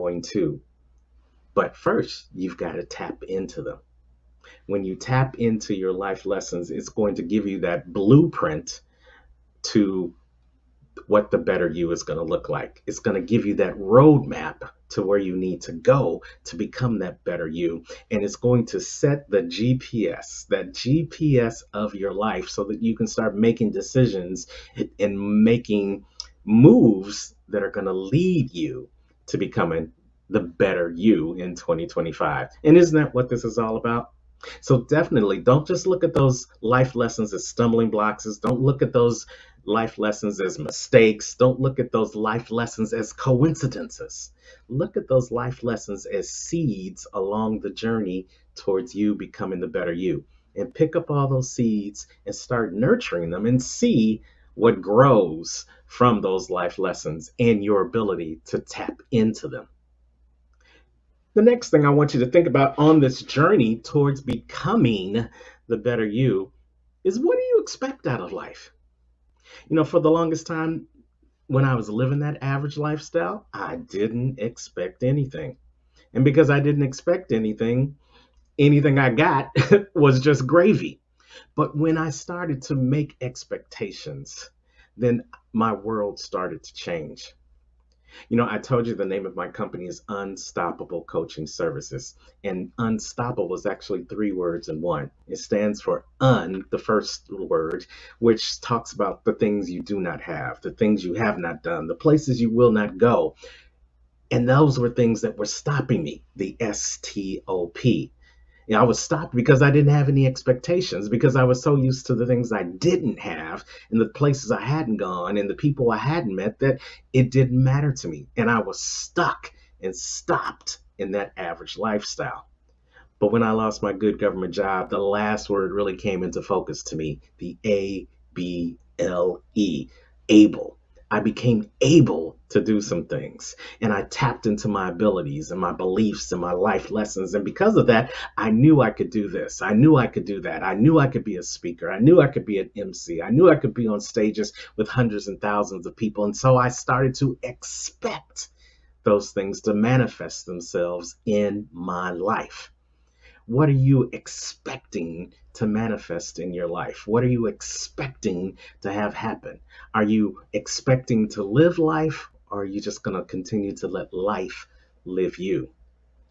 going to. But first, you've got to tap into them. When you tap into your life lessons, it's going to give you that blueprint to what the better you is going to look like. It's going to give you that roadmap to where you need to go to become that better you. And it's going to set the GPS, that GPS of your life, so that you can start making decisions and making moves that are going to lead you to becoming the better you in 2025. And isn't that what this is all about? So definitely don't just look at those life lessons as stumbling blocks. Don't look at those life lessons as mistakes. Don't look at those life lessons as coincidences. Look at those life lessons as seeds along the journey towards you becoming the better you. And pick up all those seeds and start nurturing them and see what grows from those life lessons and your ability to tap into them. The next thing I want you to think about on this journey towards becoming the better you is, what do you expect out of life? For the longest time when I was living that average lifestyle, I didn't expect anything. And because I didn't expect anything I got was just gravy. But when I started to make expectations, then my world started to change. I told you the name of my company is Unstoppable Coaching Services. And unstoppable is actually three words in one. It stands for the first word, which talks about the things you do not have, the things you have not done, the places you will not go. And those were things that were stopping me, the STOP. I was stopped because I didn't have any expectations, because I was so used to the things I didn't have and the places I hadn't gone and the people I hadn't met that it didn't matter to me. And I was stuck and stopped in that average lifestyle. But when I lost my good government job, the last word really came into focus to me, the ABLE, able. I became able to do some things, and I tapped into my abilities and my beliefs and my life lessons. And because of that, I knew I could do this. I knew I could do that. I knew I could be a speaker. I knew I could be an MC. I knew I could be on stages with hundreds and thousands of people. And so I started to expect those things to manifest themselves in my life. What are you expecting to manifest in your life? What are you expecting to have happen? Are you expecting to live life, or are you just going to continue to let life live you?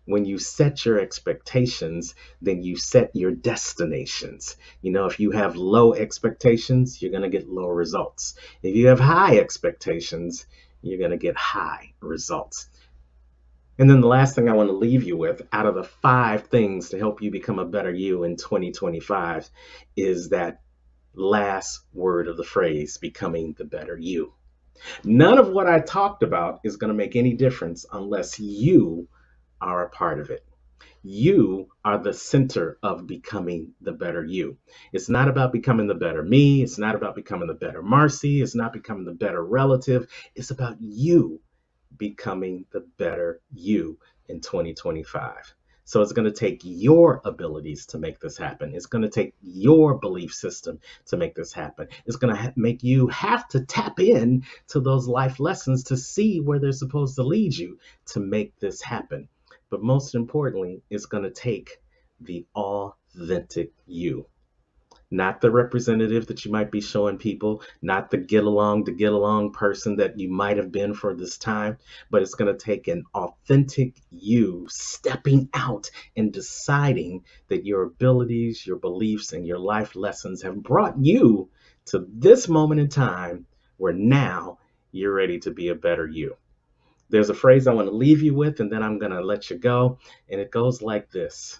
When you set your expectations, then you set your destinations. If you have low expectations, you're going to get low results. If you have high expectations, you're going to get high results. And then the last thing I want to leave you with, out of the 5 things to help you become a better you in 2025, is that last word of the phrase, becoming the better you. None of what I talked about is going to make any difference unless you are a part of it. You are the center of becoming the better you. It's not about becoming the better me. It's not about becoming the better Marcy. It's not becoming the better relative. It's about you becoming the better you in 2025. So it's going to take your abilities to make this happen. It's going to take your belief system to make this happen. It's going to make you have to tap in to those life lessons to see where they're supposed to lead you to make this happen. But most importantly, it's going to take the authentic you. Not the representative that you might be showing people, not the get along person that you might have been for this time, but it's going to take an authentic you stepping out and deciding that your abilities, your beliefs, and your life lessons have brought you to this moment in time where now you're ready to be a better you. There's a phrase I want to leave you with, and then I'm going to let you go. And it goes like this: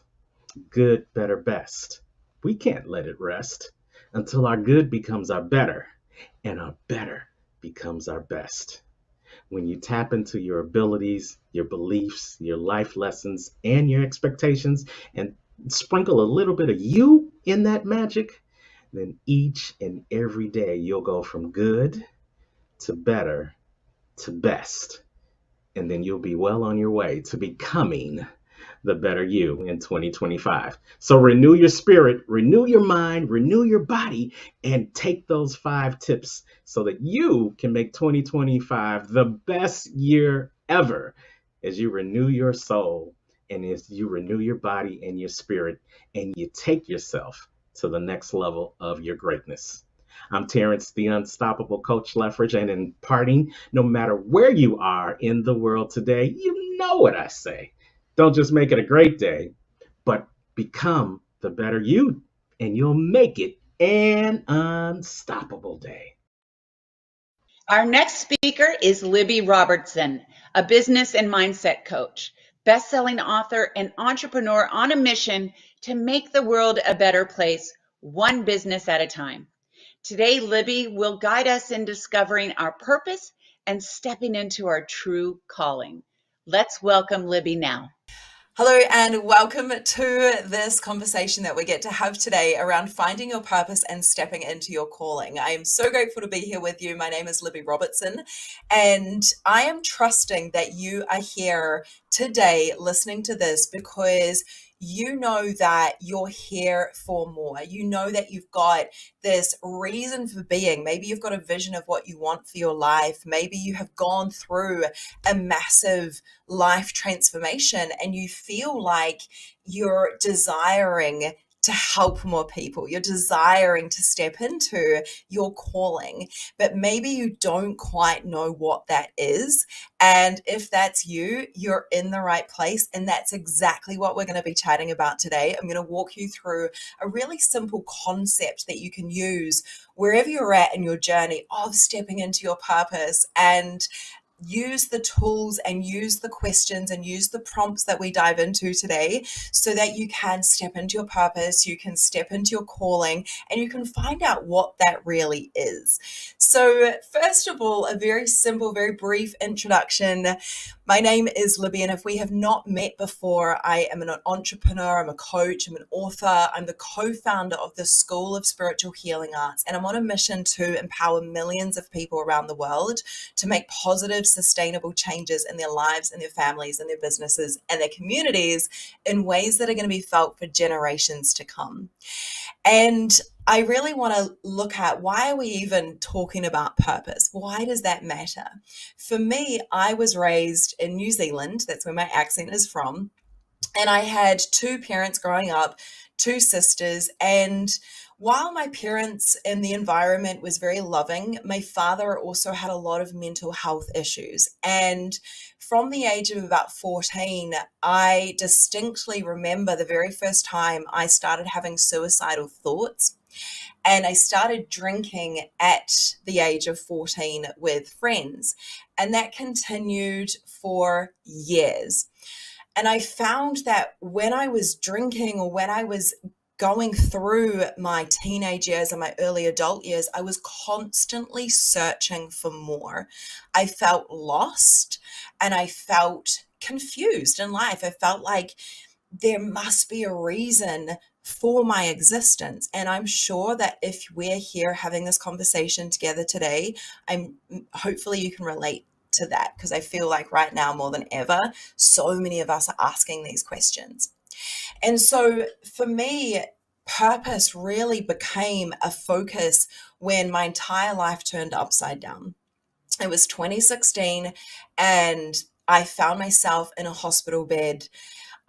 good, better, best. We can't let it rest until our good becomes our better and our better becomes our best. When you tap into your abilities, your beliefs, your life lessons, and your expectations, and sprinkle a little bit of you in that magic, then each and every day you'll go from good to better to best. And then you'll be well on your way to becoming the better you in 2025. So renew your spirit, renew your mind, renew your body, and take those 5 tips so that you can make 2025 the best year ever as you renew your soul and as you renew your body and your spirit and you take yourself to the next level of your greatness. I'm Terrence, the Unstoppable Coach Leffridge, and in parting, no matter where you are in the world today, you know what I say. Don't just make it a great day, but become the better you, and you'll make it an unstoppable day. Our next speaker is Libby Robertson, a business and mindset coach, best-selling author, and entrepreneur on a mission to make the world a better place, one business at a time. Today, Libby will guide us in discovering our purpose and stepping into our true calling. Let's welcome Libby now. Hello and welcome to this conversation that we get to have today around finding your purpose and stepping into your calling. I am so grateful to be here with you. My name is Libby Robertson, and I am trusting that you are here today listening to this because you know that you're here for more. You know that you've got this reason for being. Maybe you've got a vision of what you want for your life. Maybe you have gone through a massive life transformation and you feel like you're desiring to help more people. You're desiring to step into your calling, but maybe you don't quite know what that is. And if that's you, you're in the right place. And that's exactly what we're going to be chatting about today. I'm going to walk you through a really simple concept that you can use wherever you're at in your journey of stepping into your purpose, and use the tools and use the questions and use the prompts that we dive into today so that you can step into your purpose, you can step into your calling, and you can find out what that really is. So first of all, a very simple, very brief introduction. My name is Libby, and if we have not met before, I am an entrepreneur, I'm a coach, I'm an author, I'm the co-founder of the School of Spiritual Healing Arts, and I'm on a mission to empower millions of people around the world to make positive, sustainable changes in their lives and their families and their businesses and their communities in ways that are going to be felt for generations to come. And I really want to look at, why are we even talking about purpose? Why does that matter? For me, I was raised in New Zealand. That's where my accent is from. And I had two parents growing up, two sisters. And while my parents and the environment was very loving, my father also had a lot of mental health issues. And from the age of about 14, I distinctly remember the very first time I started having suicidal thoughts. And I started drinking at the age of 14 with friends. And that continued for years. And I found that when I was drinking, or when I was going through my teenage years and my early adult years, I was constantly searching for more. I felt lost and I felt confused in life. I felt like there must be a reason for my existence. And I'm sure that if we're here having this conversation together today, hopefully you can relate to that, because I feel like right now more than ever, so many of us are asking these questions. And so for me, purpose really became a focus when my entire life turned upside down. It was 2016 and I found myself in a hospital bed.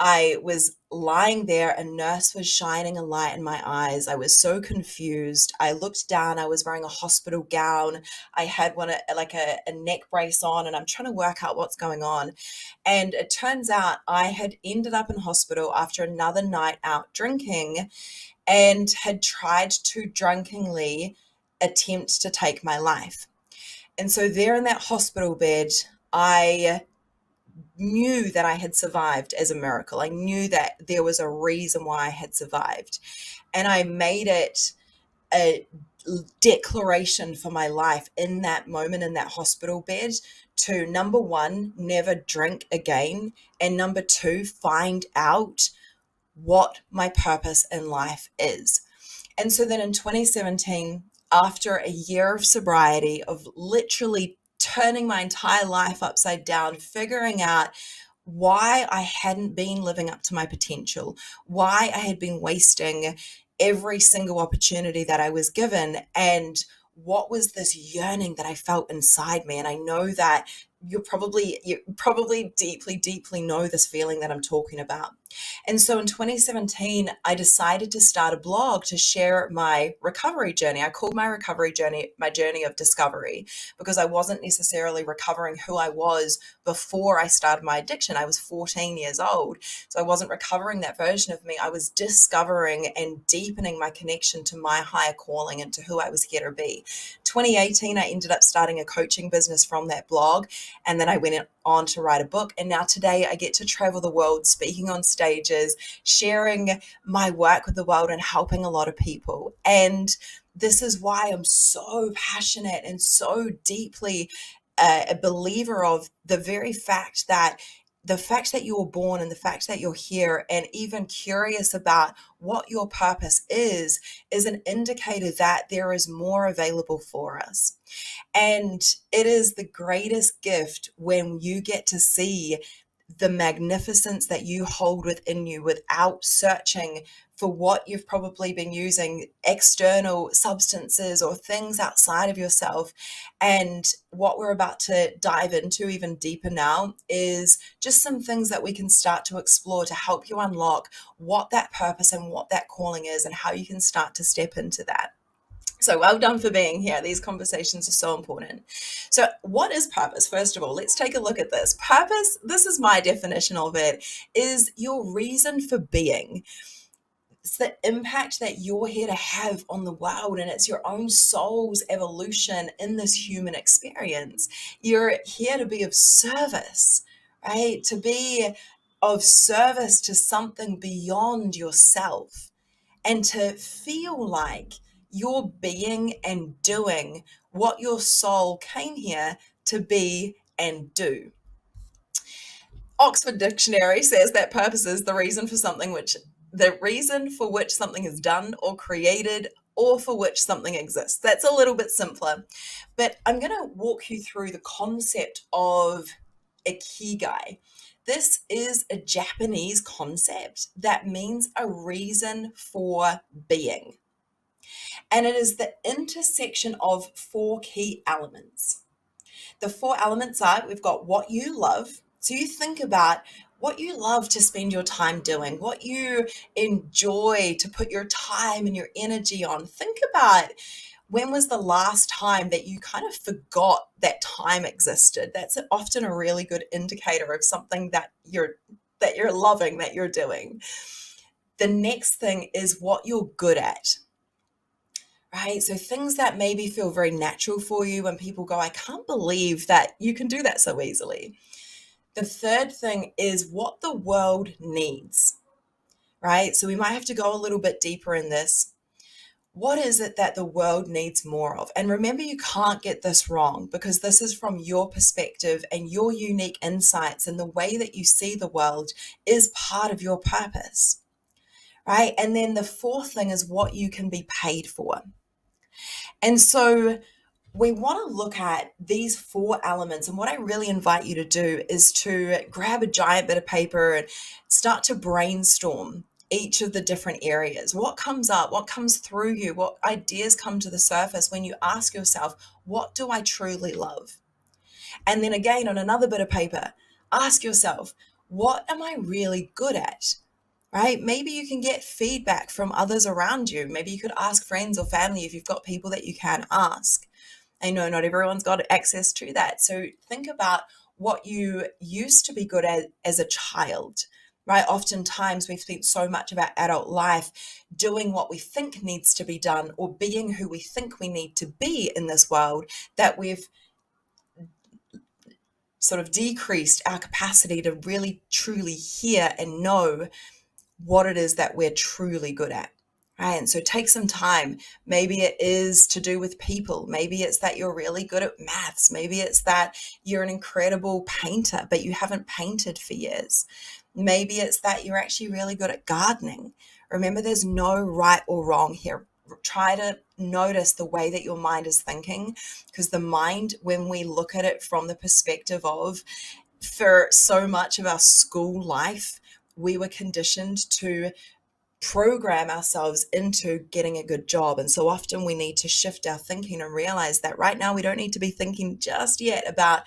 I was lying there, a nurse was shining a light in my eyes. I was so confused. I looked down, I was wearing a hospital gown. I had a neck brace on, and I'm trying to work out what's going on. And it turns out I had ended up in hospital after another night out drinking and had tried to drunkenly attempt to take my life. And so there in that hospital bed, I knew that I had survived as a miracle. I knew that there was a reason why I had survived. And I made it a declaration for my life in that moment in that hospital bed to, number one, never drink again. And number two, find out what my purpose in life is. And so then in 2017, after a year of sobriety, of literally turning my entire life upside down, figuring out why I hadn't been living up to my potential, why I had been wasting every single opportunity that I was given, and what was this yearning that I felt inside me. And I know that you probably deeply know this feeling that I'm talking about. And so in 2017, I decided to start a blog to share my recovery journey. I called my recovery journey my journey of discovery, because I wasn't necessarily recovering who I was before I started my addiction. I was 14 years old, so I wasn't recovering that version of me. I was discovering and deepening my connection to my higher calling and to who I was here to be. 2018, I ended up starting a coaching business from that blog. And then I went on to write a book. And now today I get to travel the world, speaking on stages, sharing my work with the world and helping a lot of people. And this is why I'm so passionate and so deeply a believer of the very fact that you were born and the fact that you're here and even curious about what your purpose is an indicator that there is more available for us. And it is the greatest gift when you get to see the magnificence that you hold within you without searching for what you've probably been using, external substances or things outside of yourself. And what we're about to dive into even deeper now is just some things that we can start to explore to help you unlock what that purpose and what that calling is and how you can start to step into that. So well done for being here. These conversations are so important. So what is purpose? First of all, let's take a look at this. Purpose, this is my definition of it, is your reason for being. It's the impact that you're here to have on the world, and it's your own soul's evolution in this human experience. You're here to be of service, right? To be of service to something beyond yourself, and to feel like you're being and doing what your soul came here to be and do. Oxford Dictionary says that purpose is the reason for which something is done or created, or for which something exists. That's a little bit simpler, but I'm going to walk you through the concept of ikigai. This is a Japanese concept that means a reason for being. And it is the intersection of 4 key elements. The 4 elements are, we've got what you love. So you think about what you love to spend your time doing, what you enjoy to put your time and your energy on. Think about, when was the last time that you kind of forgot that time existed? That's often a really good indicator of something that you're loving, that you're doing. The next thing is what you're good at. Right? So things that maybe feel very natural for you when people go, I can't believe that you can do that so easily. The third thing is what the world needs, right? So we might have to go a little bit deeper in this. What is it that the world needs more of? And remember, you can't get this wrong, because this is from your perspective and your unique insights, and the way that you see the world is part of your purpose, right? And then the fourth thing is what you can be paid for. And so we want to look at these 4 elements. And what I really invite you to do is to grab a giant bit of paper and start to brainstorm each of the different areas. What comes up? What comes through you? What ideas come to the surface when you ask yourself, what do I truly love? And then again, on another bit of paper, ask yourself, what am I really good at? Right? Maybe you can get feedback from others around you. Maybe you could ask friends or family if you've got people that you can ask. I know not everyone's got access to that. So think about what you used to be good at as a child, right? Oftentimes we've spent so much of our adult life doing what we think needs to be done, or being who we think we need to be in this world, that we've sort of decreased our capacity to really truly hear and know what it is that we're truly good at. Right? And so take some time. Maybe it is to do with people. Maybe it's that you're really good at maths. Maybe it's that you're an incredible painter, but you haven't painted for years. Maybe it's that you're actually really good at gardening. Remember, there's no right or wrong here. Try to notice the way that your mind is thinking, because the mind, when we look at it from the perspective of, for so much of our school life, we were conditioned to program ourselves into getting a good job. And so often we need to shift our thinking and realize that right now we don't need to be thinking just yet about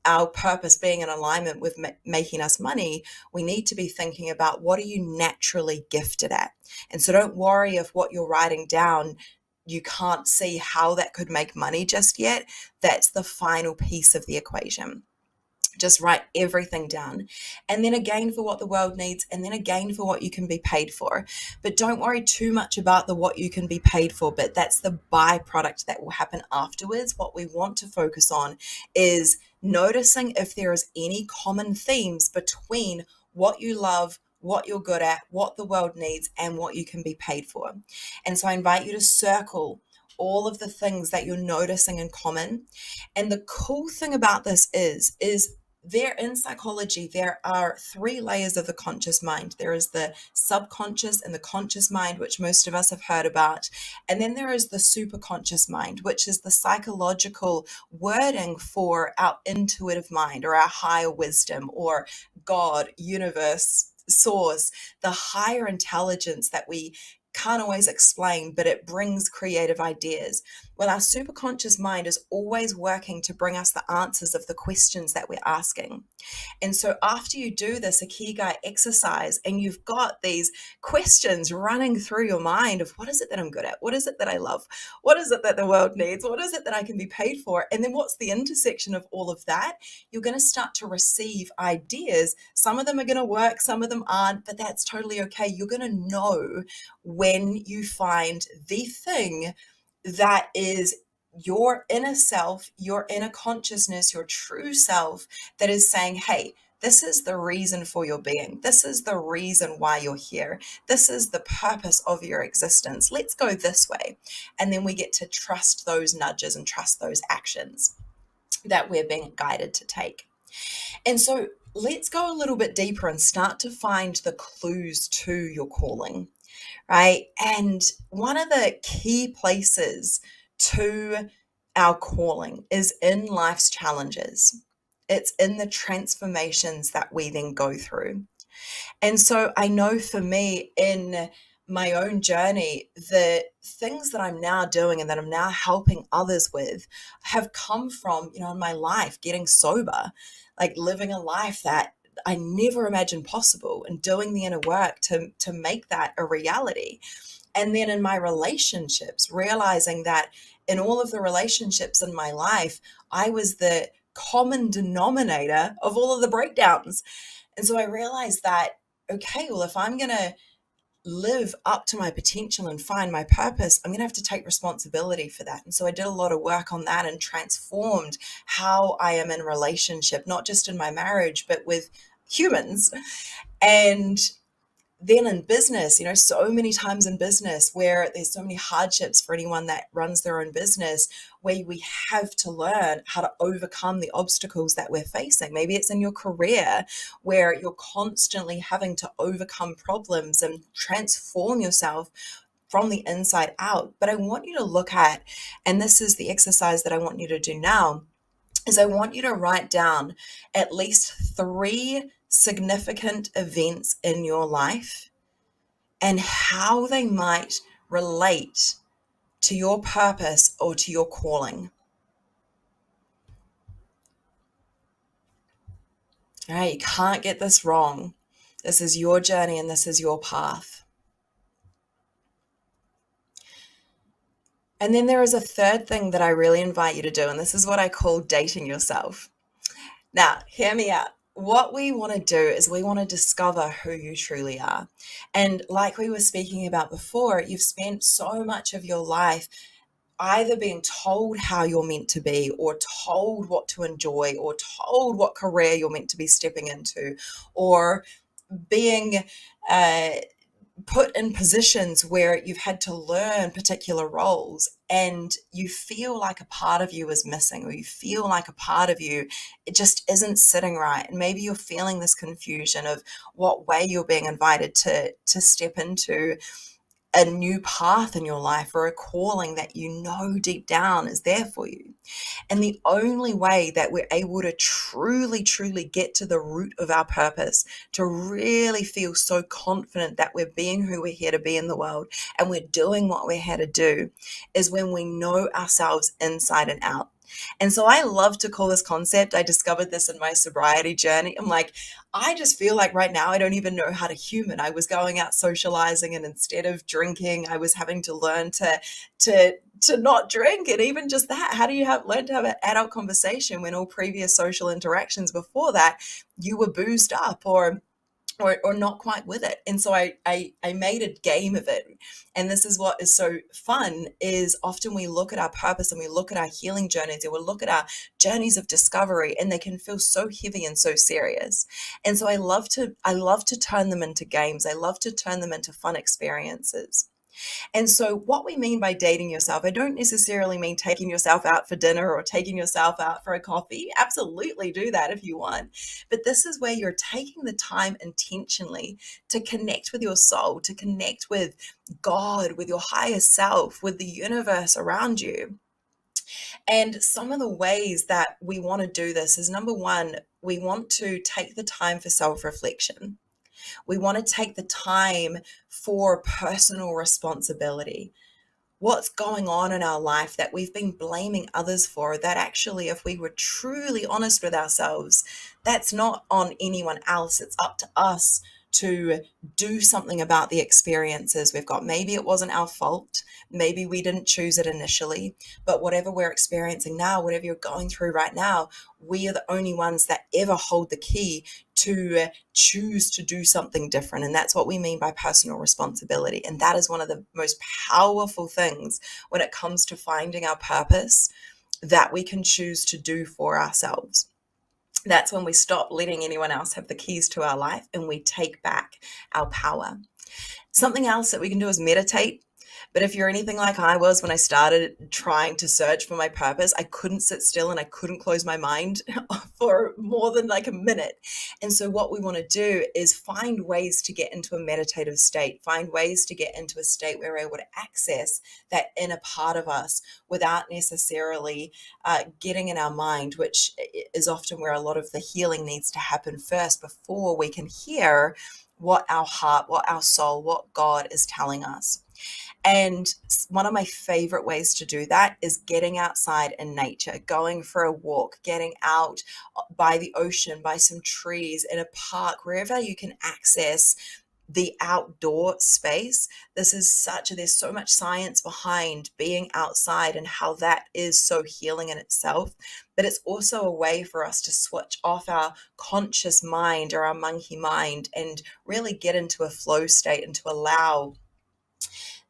our purpose being in alignment with making us money, we need to be thinking about what are you naturally gifted at. And so don't worry if what you're writing down, you can't see how that could make money just yet. That's the final piece of the equation. Just write everything down. And then again for what the world needs, and then again for what you can be paid for. But don't worry too much about the what you can be paid for, but that's the byproduct that will happen afterwards. What we want to focus on is noticing if there is any common themes between what you love, what you're good at, what the world needs, and what you can be paid for. And so I invite you to circle all of the things that you're noticing in common. And the cool thing about this is there in psychology, there are 3 layers of the conscious mind. There is the subconscious and the conscious mind, which most of us have heard about. And then there is the superconscious mind, which is the psychological wording for our intuitive mind or our higher wisdom or God, universe, source, the higher intelligence that we can't always explain, but it brings creative ideas. Well, our superconscious mind is always working to bring us the answers of the questions that we're asking. And so after you do this Ikigai exercise and you've got these questions running through your mind of what is it that I'm good at? What is it that I love? What is it that the world needs? What is it that I can be paid for? And then what's the intersection of all of that? You're going to start to receive ideas. Some of them are going to work, some of them aren't, but that's totally okay. You're going to know when you find the thing that is your inner self, your inner consciousness, your true self that is saying, hey, this is the reason for your being. This is the reason why you're here. This is the purpose of your existence. Let's go this way. And then we get to trust those nudges and trust those actions that we're being guided to take. And so let's go a little bit deeper and start to find the clues to your calling, right? And one of the key places to our calling is in life's challenges. It's in the transformations that we then go through. And so I know for me in my own journey, the things that I'm now doing and that I'm now helping others with have come from, in my life, getting sober, like living a life that I never imagined possible and doing the inner work to make that a reality. And then in my relationships, realizing that in all of the relationships in my life, I was the common denominator of all of the breakdowns. And so I realized that, okay, well, if I'm going to live up to my potential and find my purpose, I'm going to have to take responsibility for that. And so I did a lot of work on that and transformed how I am in relationship, not just in my marriage, but with humans. And then in business, so many times in business where there's so many hardships for anyone that runs their own business, where we have to learn how to overcome the obstacles that we're facing. Maybe it's in your career where you're constantly having to overcome problems and transform yourself from the inside out. But I want you to look at, and this is the exercise that I want you to do now, is I want you to write down at least 3 significant events in your life and how they might relate to your purpose or to your calling. All right, you can't get this wrong. This is your journey and this is your path. And then there is a third thing that I really invite you to do, and this is what I call dating yourself. Now, hear me out. What we want to do is we want to discover who you truly are. And like we were speaking about before, you've spent so much of your life either being told how you're meant to be or told what to enjoy or told what career you're meant to be stepping into or being put in positions where you've had to learn particular roles and you feel like a part of you is missing, or you feel like a part of you, it just isn't sitting right. And maybe you're feeling this confusion of what way you're being invited to step into a new path in your life or a calling that you know deep down is there for you. And the only way that we're able to truly, truly get to the root of our purpose, to really feel so confident that we're being who we're here to be in the world and we're doing what we're here to do, is when we know ourselves inside and out. And so I love to call this concept, I discovered this in my sobriety journey. I'm like, I just feel like right now I don't even know how to human. I was going out socializing, and instead of drinking, I was having to learn to not drink. And even just that, how do you learn to have an adult conversation when all previous social interactions before that you were boozed up or not quite with it? And so I made a game of it. And this is what is so fun, is often we look at our purpose and we look at our healing journeys, and we look at our journeys of discovery, and they can feel so heavy and so serious. And so I love to turn them into games. I love to turn them into fun experiences. And so what we mean by dating yourself, I don't necessarily mean taking yourself out for dinner or taking yourself out for a coffee. Absolutely do that if you want. But this is where you're taking the time intentionally to connect with your soul, to connect with God, with your higher self, with the universe around you. And some of the ways that we want to do this is, number one, we want to take the time for self-reflection. We want to take the time for personal responsibility. What's going on in our life that we've been blaming others for, that actually, if we were truly honest with ourselves, that's not on anyone else. It's up to us to do something about the experiences we've got. Maybe it wasn't our fault. Maybe we didn't choose it initially, but whatever we're experiencing now, whatever you're going through right now, we are the only ones that ever hold the key to choose to do something different. And that's what we mean by personal responsibility. And that is one of the most powerful things when it comes to finding our purpose that we can choose to do for ourselves. That's when we stop letting anyone else have the keys to our life and we take back our power. Something else that we can do is meditate. But if you're anything like I was when I started trying to search for my purpose, I couldn't sit still and I couldn't close my mind for more than like a minute. And so what we want to do is find ways to get into a meditative state, find ways to get into a state where we're able to access that inner part of us without necessarily getting in our mind, which is often where a lot of the healing needs to happen first before we can hear what our heart, what our soul, what God is telling us. And one of my favorite ways to do that is getting outside in nature, going for a walk, getting out by the ocean, by some trees, in a park, wherever you can access the outdoor space. There's so much science behind being outside and how that is so healing in itself. But it's also a way for us to switch off our conscious mind or our monkey mind and really get into a flow state and to allow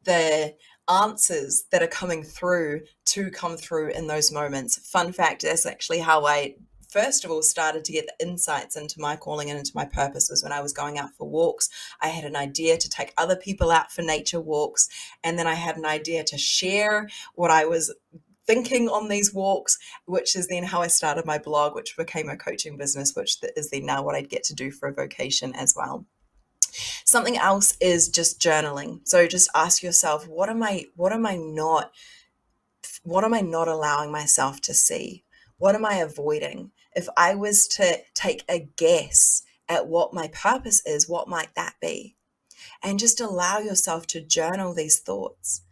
the answers that are coming through to come through in those moments. Fun fact, that's actually how I first of all started to get the insights into my calling and into my purpose, was when I was going out for walks. I had an idea to take other people out for nature walks, and then I had an idea to share what I was thinking on these walks, which is then how I started my blog, which became a coaching business, which is then now what I'd get to do for a vocation as well. Something else is just journaling. So just ask yourself, what am I not allowing myself to see? What am I avoiding? If I was to take a guess at what my purpose is, what might that be? And just allow yourself to journal these thoughts.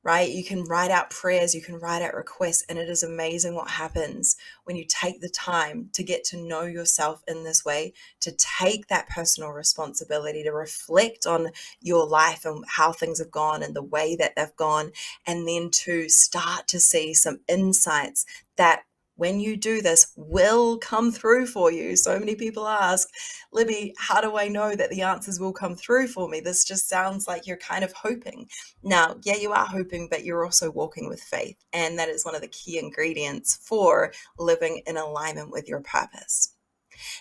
Right? You can write out prayers, you can write out requests, and it is amazing what happens when you take the time to get to know yourself in this way, to take that personal responsibility, to reflect on your life and how things have gone and the way that they've gone, and then to start to see some insights that, when you do this, will come through for you. So many people ask, Libby, how do I know that the answers will come through for me? This just sounds like you're kind of hoping. Now, yeah, you are hoping, but you're also walking with faith. And that is one of the key ingredients for living in alignment with your purpose.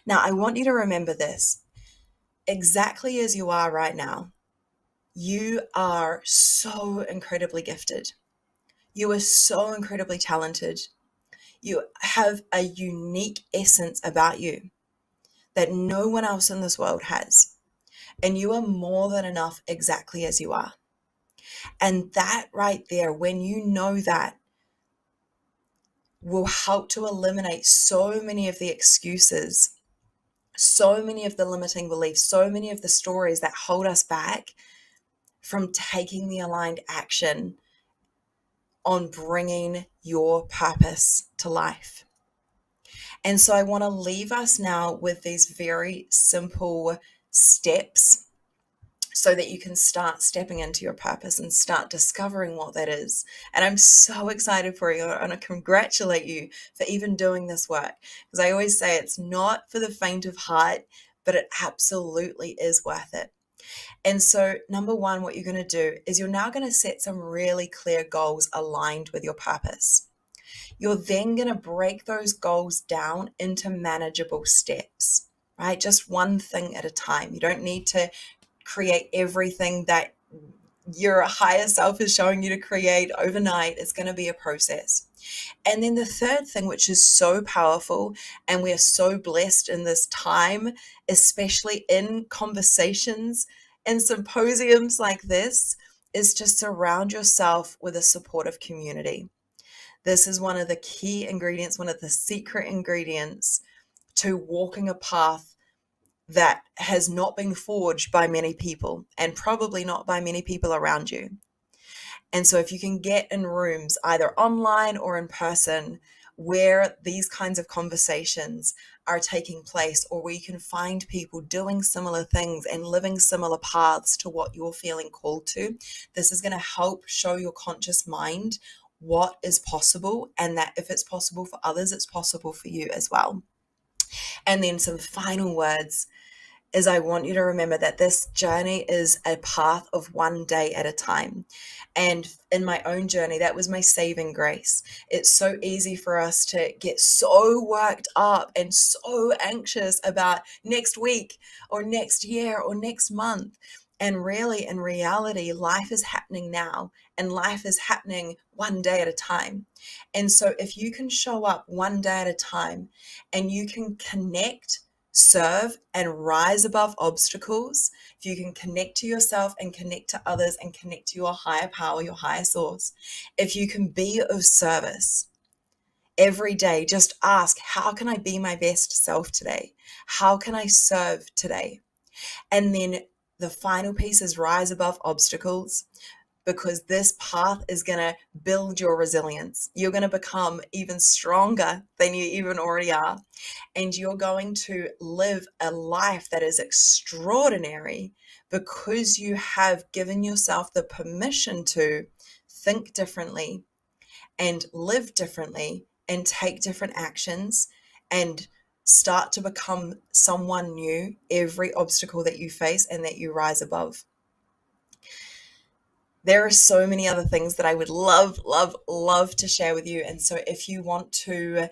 Now, I want you to remember this. Exactly as you are right now, you are so incredibly gifted. You are so incredibly talented. You have a unique essence about you that no one else in this world has. And you are more than enough exactly as you are. And that right there, when you know that, will help to eliminate so many of the excuses, so many of the limiting beliefs, so many of the stories that hold us back from taking the aligned action on bringing your purpose to life. And so I want to leave us now with these very simple steps so that you can start stepping into your purpose and start discovering what that is. And I'm so excited for you, and I congratulate you for even doing this work, because I always say it's not for the faint of heart, but it absolutely is worth it. And so, number one, what you're going to do is you're now going to set some really clear goals aligned with your purpose. You're then going to break those goals down into manageable steps, right? Just one thing at a time. You don't need to create everything that your higher self is showing you to create overnight. It's going to be a process. And then the third thing, which is so powerful, and we are so blessed in this time, especially in conversations and symposiums like this, is to surround yourself with a supportive community. This is one of the key ingredients, one of the secret ingredients to walking a path that has not been forged by many people, and probably not by many people around you. And so if you can get in rooms, either online or in person, where these kinds of conversations are taking place, or where you can find people doing similar things and living similar paths to what you're feeling called to, this is going to help show your conscious mind what is possible, and that if it's possible for others, it's possible for you as well. And then some final words is I want you to remember that this journey is a path of one day at a time. And in my own journey, that was my saving grace. It's so easy for us to get so worked up and so anxious about next week or next year or next month. And really, in reality, life is happening now, and life is happening one day at a time. And so if you can show up one day at a time, and you can connect, serve, and rise above obstacles, if you can connect to yourself and connect to others and connect to your higher power, your higher source, if you can be of service every day, just ask, how can I be my best self today? How can I serve today? And then the final piece is rise above obstacles, because this path is going to build your resilience. You're going to become even stronger than you even already are. And you're going to live a life that is extraordinary, because you have given yourself the permission to think differently and live differently and take different actions and start to become someone new every obstacle that you face and that you rise above. There are so many other things that I would love to share with you. And so if you want to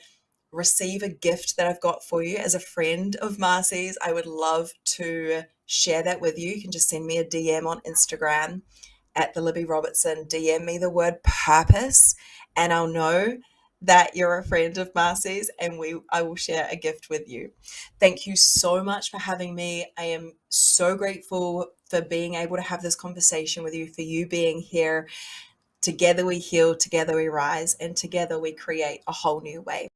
receive a gift that I've got for you as a friend of Marcy's, I would love to share that with you. You can just send me a DM on Instagram at the Libby Robertson. DM me the word purpose, and I'll know that you're a friend of Marcy's, and I will share a gift with you. Thank you so much for having me. I am so grateful for being able to have this conversation with you, for you being here. Together we heal, together we rise, and together we create a whole new way.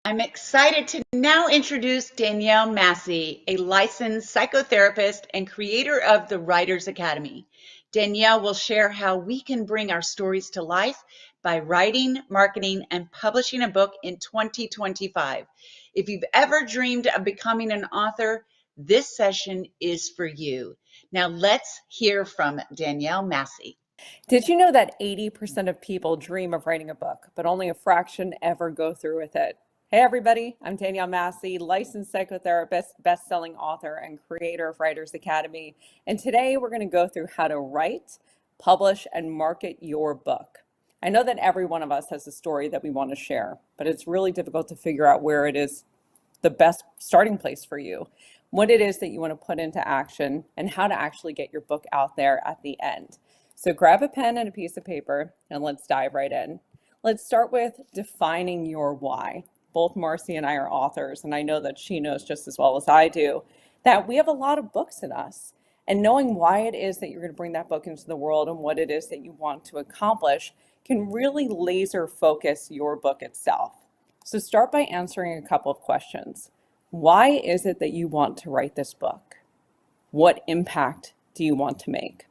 I'm excited to now introduce Danielle Massey, a licensed psychotherapist and creator of the Writers Academy. Danielle will share how we can bring our stories to life by writing, marketing, and publishing a book in 2025. If you've ever dreamed of becoming an author, this session is for you. Now let's hear from Danielle Massey. Did you know that 80% of people dream of writing a book, but only a fraction ever go through with it? Hey everybody, I'm Danielle Massey, licensed psychotherapist, best-selling author, and creator of Writers Academy. And today we're going to go through how to write, publish, and market your book. I know that every one of us has a story that we want to share, but it's really difficult to figure out where it is the best starting place for you, what it is that you want to put into action, and how to actually get your book out there at the end. So grab a pen and a piece of paper and let's dive right in. Let's start with defining your why. Both Marcy and I are authors, and I know that she knows just as well as I do that we have a lot of books in us. And knowing why it is that you're going to bring that book into the world and what it is that you want to accomplish can really laser focus your book itself. So start by answering a couple of questions. Why is it that you want to write this book? What impact do you want to make?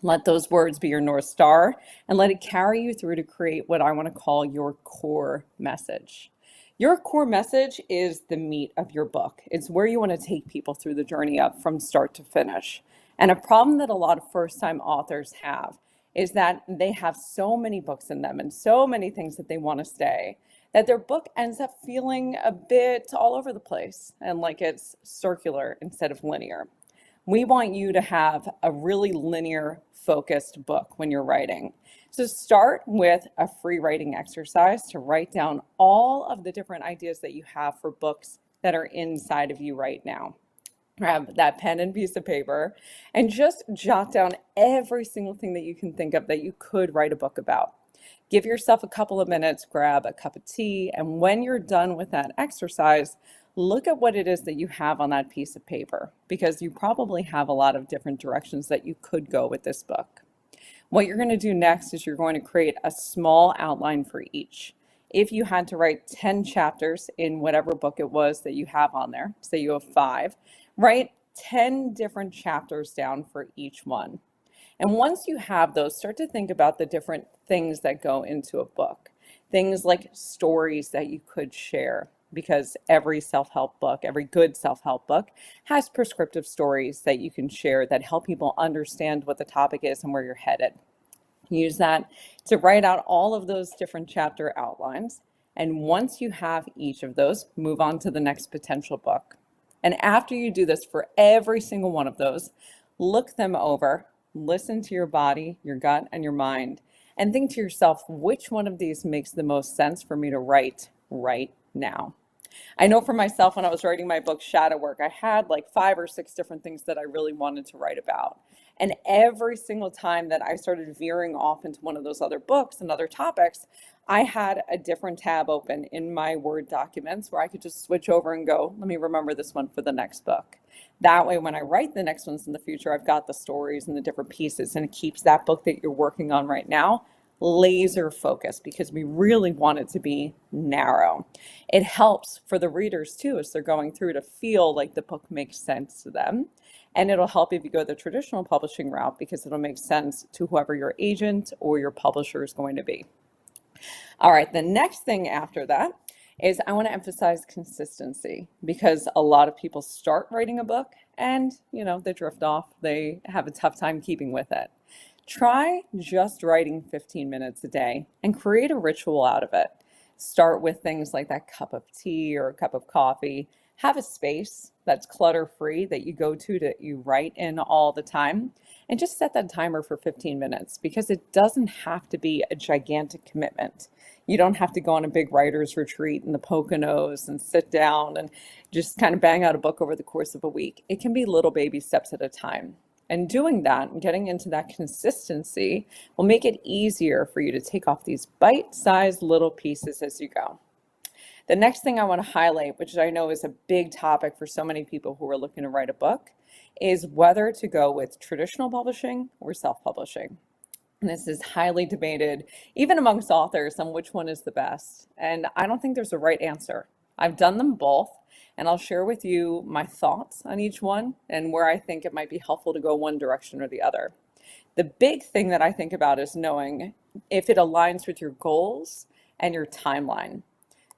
Let those words be your North Star and let it carry you through to create what I want to call your core message. Your core message is the meat of your book. It's where you want to take people through the journey up from start to finish. And a problem that a lot of first-time authors have is that they have so many books in them and so many things that they want to say that their book ends up feeling a bit all over the place and like it's circular instead of linear. We want you to have a really linear focused book when you're writing. So start with a free writing exercise to write down all of the different ideas that you have for books that are inside of you right now. Grab that pen and piece of paper and just jot down every single thing that you can think of that you could write a book about. Give yourself a couple of minutes, grab a cup of tea, and when you're done with that exercise, look at what it is that you have on that piece of paper, because you probably have a lot of different directions that you could go with this book. What you're going to do next is you're going to create a small outline for each. If you had to write 10 chapters in whatever book it was that you have on there, say you have 5, write 10 different chapters down for each one. And once you have those, start to think about the different things that go into a book. Things like stories that you could share, because every self-help book, every good self-help book has prescriptive stories that you can share that help people understand what the topic is and where you're headed. Use that to write out all of those different chapter outlines. And once you have each of those, move on to the next potential book. And after you do this for every single one of those, look them over, listen to your body, your gut, and your mind, and think to yourself, which one of these makes the most sense for me to write right now? I know for myself, when I was writing my book, Shadow Work, I had like 5 or 6 different things that I really wanted to write about. And every single time that I started veering off into one of those other books and other topics, I had a different tab open in my Word documents where I could just switch over and go, let me remember this one for the next book. That way, when I write the next ones in the future, I've got the stories and the different pieces, and it keeps that book that you're working on right now laser focused, because we really want it to be narrow. It helps for the readers too, as they're going through, to feel like the book makes sense to them. And it'll help if you go the traditional publishing route, because it'll make sense to whoever your agent or your publisher is going to be. All right, the next thing after that is I want to emphasize consistency, because a lot of people start writing a book and, they drift off. They have a tough time keeping with it. Try just writing 15 minutes a day and create a ritual out of it. Start with things like that cup of tea or a cup of coffee. Have a space that's clutter-free that you go to that you write in all the time, and just set that timer for 15 minutes, because it doesn't have to be a gigantic commitment. You don't have to go on a big writer's retreat in the Poconos and sit down and just kind of bang out a book over the course of a week. It can be little baby steps at a time. And doing that and getting into that consistency will make it easier for you to take off these bite-sized little pieces as you go. The next thing I want to highlight, which I know is a big topic for so many people who are looking to write a book, is whether to go with traditional publishing or self-publishing. And this is highly debated, even amongst authors, on which one is the best. And I don't think there's a right answer. I've done them both, and I'll share with you my thoughts on each one and where I think it might be helpful to go one direction or the other. The big thing that I think about is knowing if it aligns with your goals and your timeline.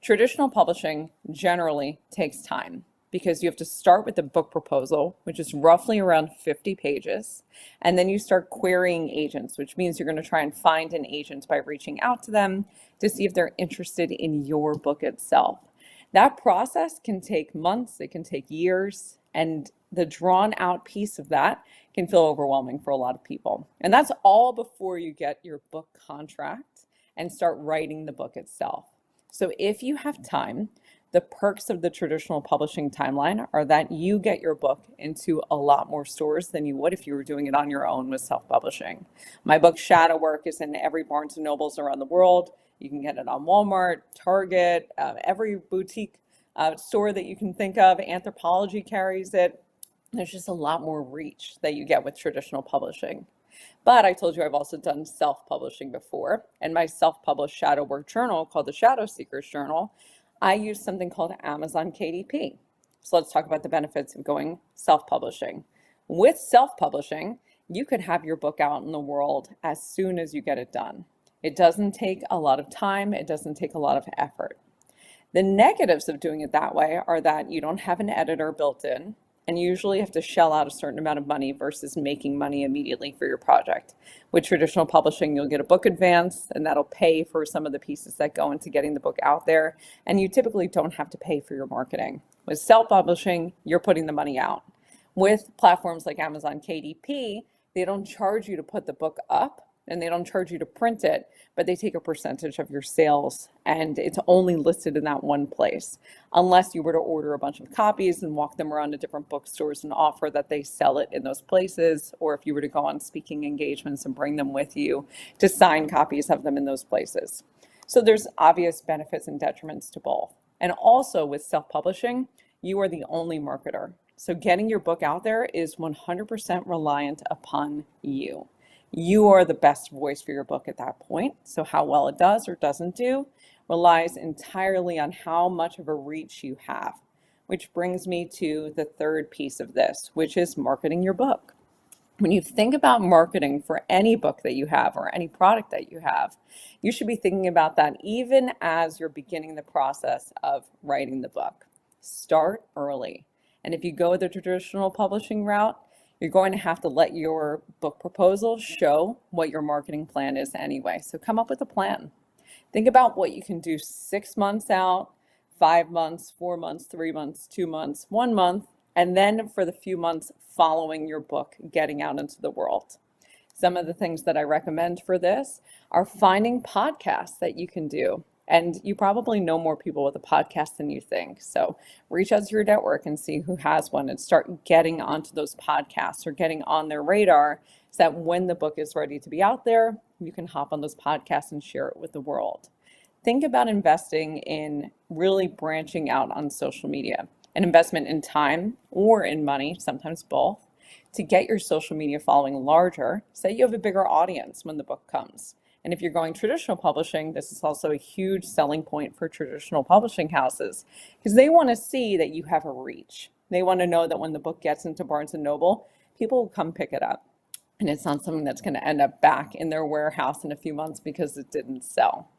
Traditional publishing generally takes time, because you have to start with a book proposal, which is roughly around 50 pages, and then you start querying agents, which means you're going to try and find an agent by reaching out to them to see if they're interested in your book itself. That process can take months, it can take years, and the drawn out piece of that can feel overwhelming for a lot of people. And that's all before you get your book contract and start writing the book itself. So if you have time, the perks of the traditional publishing timeline are that you get your book into a lot more stores than you would if you were doing it on your own with self-publishing. My book, Shadow Work, is in every Barnes & Nobles around the world. You can get it on Walmart, Target, every boutique store that you can think of. Anthropology carries it. There's just a lot more reach that you get with traditional publishing. But I told you I've also done self-publishing before, and my self-published shadow work journal, called the Shadow Seekers Journal, I use something called Amazon KDP. So let's talk about the benefits of going self-publishing. With self-publishing, you could have your book out in the world as soon as you get it done. It doesn't take a lot of time, it doesn't take a lot of effort. The negatives of doing it that way are that you don't have an editor built in, and you usually have to shell out a certain amount of money versus making money immediately for your project. With traditional publishing, you'll get a book advance, and that'll pay for some of the pieces that go into getting the book out there, and you typically don't have to pay for your marketing. With self-publishing, you're putting the money out. With platforms like Amazon KDP, they don't charge you to put the book up, and they don't charge you to print it, but they take a percentage of your sales, and it's only listed in that one place. Unless you were to order a bunch of copies and walk them around to different bookstores and offer that they sell it in those places, or if you were to go on speaking engagements and bring them with you to sign copies of them in those places. So there's obvious benefits and detriments to both. And also with self-publishing, you are the only marketer. So getting your book out there is 100% reliant upon you. You are the best voice for your book at that point. So how well it does or doesn't do relies entirely on how much of a reach you have, which brings me to the third piece of this, which is marketing your book. When you think about marketing for any book that you have or any product that you have, you should be thinking about that even as you're beginning the process of writing the book. Start early. And if you go the traditional publishing route, you're going to have to let your book proposal show what your marketing plan is anyway. So come up with a plan. Think about what you can do 6 months out, 5 months, 4 months, 3 months, 2 months, 1 month, and then for the few months following your book getting out into the world. Some of the things that I recommend for this are finding podcasts that you can do. And you probably know more people with a podcast than you think. So reach out to your network and see who has one and start getting onto those podcasts or getting on their radar so that when the book is ready to be out there, you can hop on those podcasts and share it with the world. Think about investing in really branching out on social media, an investment in time or in money, sometimes both, to get your social media following larger so that you have a bigger audience when the book comes. And if you're going traditional publishing, this is also a huge selling point for traditional publishing houses because they want to see that you have a reach. They want to know that when the book gets into Barnes & Noble, people will come pick it up. And it's not something that's going to end up back in their warehouse in a few months because it didn't sell.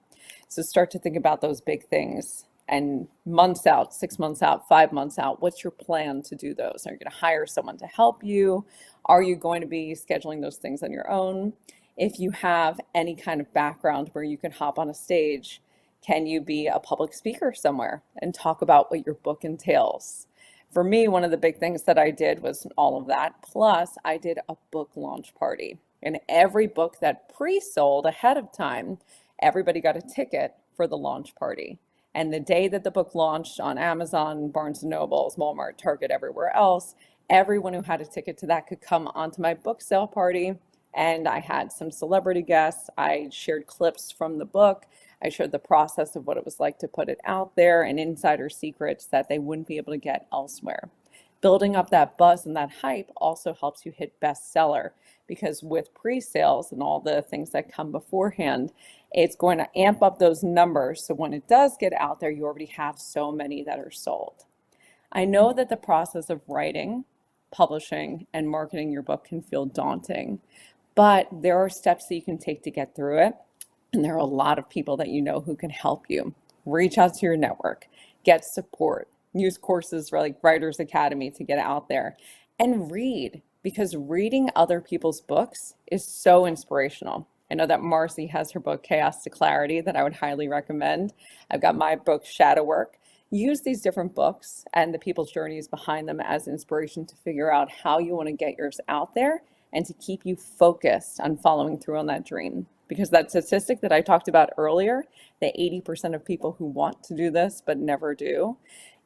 So start to think about those big things and months out, 6 months out, 5 months out, what's your plan to do those? Are you going to hire someone to help you? Are you going to be scheduling those things on your own? If you have any kind of background where you can hop on a stage, can you be a public speaker somewhere and talk about what your book entails? For me, one of the big things that I did was all of that. Plus, I did a book launch party. And every book that pre-sold ahead of time, everybody got a ticket for the launch party. And the day that the book launched on Amazon, Barnes & Noble, Walmart, Target, everywhere else, everyone who had a ticket to that could come onto my book sale party. And I had some celebrity guests. I shared clips from the book. I showed the process of what it was like to put it out there and insider secrets that they wouldn't be able to get elsewhere. Building up that buzz and that hype also helps you hit bestseller because with pre-sales and all the things that come beforehand, it's going to amp up those numbers. So when it does get out there, you already have so many that are sold. I know that the process of writing, publishing, and marketing your book can feel daunting. But there are steps that you can take to get through it. And there are a lot of people that you know who can help you. Reach out to your network, get support, use courses like Writers Academy to get out there and read because reading other people's books is so inspirational. I know that Marcy has her book, Chaos to Clarity, that I would highly recommend. I've got my book, Shadow Work. Use these different books and the people's journeys behind them as inspiration to figure out how you want to get yours out there and to keep you focused on following through on that dream. Because that statistic that I talked about earlier, the 80% of people who want to do this but never do,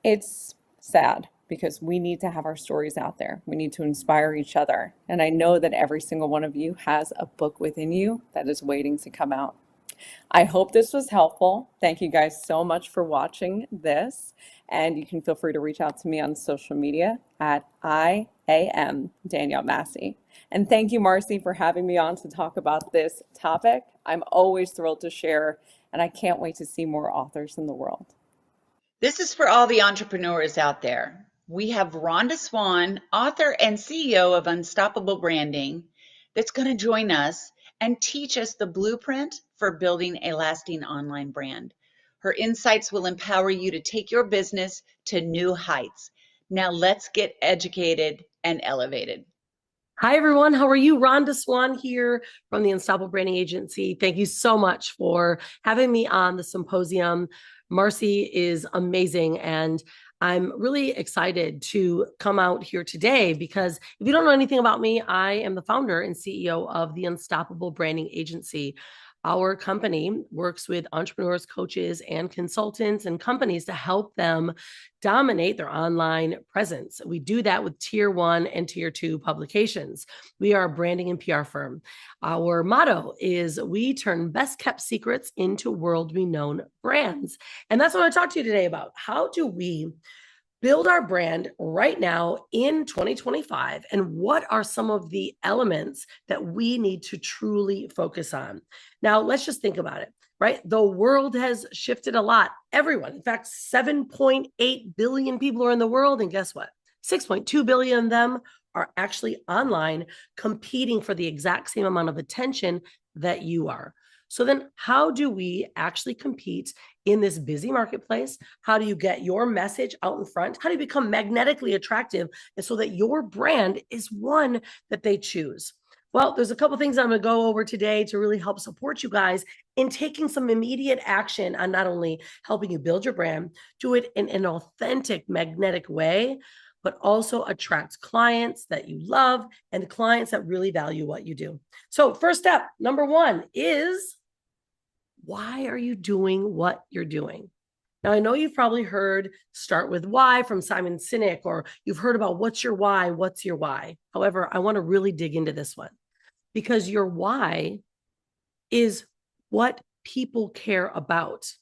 it's sad because we need to have our stories out there. We need to inspire each other. And I know that every single one of you has a book within you that is waiting to come out. I hope this was helpful. Thank you guys so much for watching this. And you can feel free to reach out to me on social media at I am Danielle Massey. And thank you, Marcy, for having me on to talk about this topic. I'm always thrilled to share, and I can't wait to see more authors in the world. This is for all the entrepreneurs out there. We have Rhonda Swan, author and CEO of Unstoppable Branding, that's going to join us and teach us the blueprint for building a lasting online brand. Her insights will empower you to take your business to new heights. Now let's get educated and elevated. Hi, everyone. How are you? Rhonda Swan here from the Unstoppable Branding Agency. Thank you so much for having me on the symposium. Marcy is amazing, and I'm really excited to come out here today because if you don't know anything about me, I am the founder and CEO of the Unstoppable Branding Agency. Our company works with entrepreneurs, coaches, and consultants and companies to help them dominate their online presence. We do that with tier 1 and tier 2 publications. We are a branding and PR firm. Our motto is we turn best kept secrets into world renowned brands. And that's what I want to talk to you today about. How do we build our brand right now in 2025? And what are some of the elements that we need to truly focus on? Now, let's just think about it, right? The world has shifted a lot. Everyone, in fact, 7.8 billion people are in the world. And guess what? 6.2 billion of them are actually online competing for the exact same amount of attention that you are. So then how do we actually compete in this busy marketplace? How do you get your message out in front? How do you become magnetically attractive and so that your brand is one that they choose? Well, there's a couple things I'm going to go over today to really help support you guys in taking some immediate action on not only helping you build your brand, do it in an authentic, magnetic way, but also attract clients that you love and clients that really value what you do. So first step, number 1 is, why are you doing what you're doing? Now, I know you've probably heard start with why from Simon Sinek, or you've heard about what's your why, what's your why. However, I want to really dig into this one because your why is what people care about.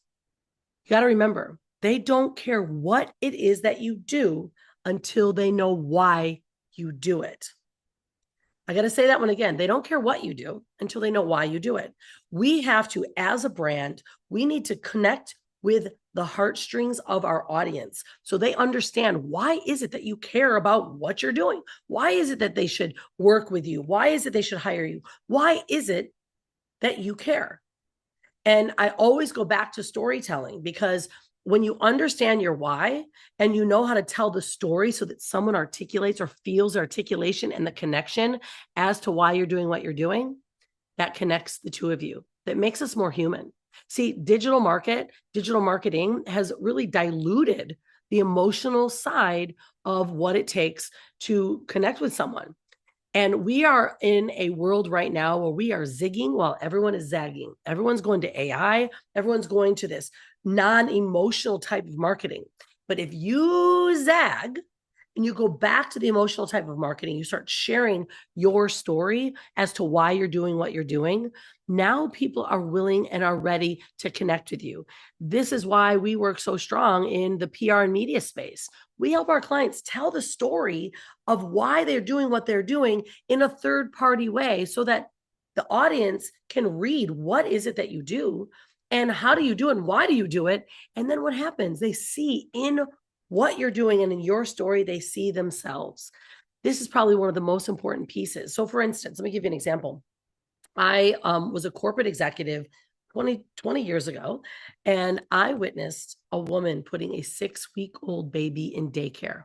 You got to remember, they don't care what it is that you do until they know why you do it. I got to say that one again. They don't care what you do until they know why you do it. We have to, as a brand, we need to connect with the heartstrings of our audience so they understand, why is it that you care about what you're doing? Why is it that they should work with you? Why is it they should hire you? Why is it that you care? And I always go back to storytelling, because when you understand your why and you know how to tell the story so that someone articulates or feels articulation and the connection as to why you're doing what you're doing, that connects the two of you. That makes us more human. See, digital marketing has really diluted the emotional side of what it takes to connect with someone. And we are in a world right now where we are zigging while everyone is zagging. Everyone's going to AI. Everyone's going to this non-emotional type of marketing. But if you zag and you go back to the emotional type of marketing, you start sharing your story as to why you're doing what you're doing, now people are willing and are ready to connect with you. This is why we work so strong in the PR and media space. We help our clients tell the story of why they're doing what they're doing in a third-party way so that the audience can read what is it that you do and how do you do it and why do you do it. And then what happens? They see in what you're doing and in your story, they see themselves. This is probably one of the most important pieces. So for instance, let me give you an example. I was a corporate executive 20 years ago, and I witnessed a woman putting a 6-week-old baby in daycare.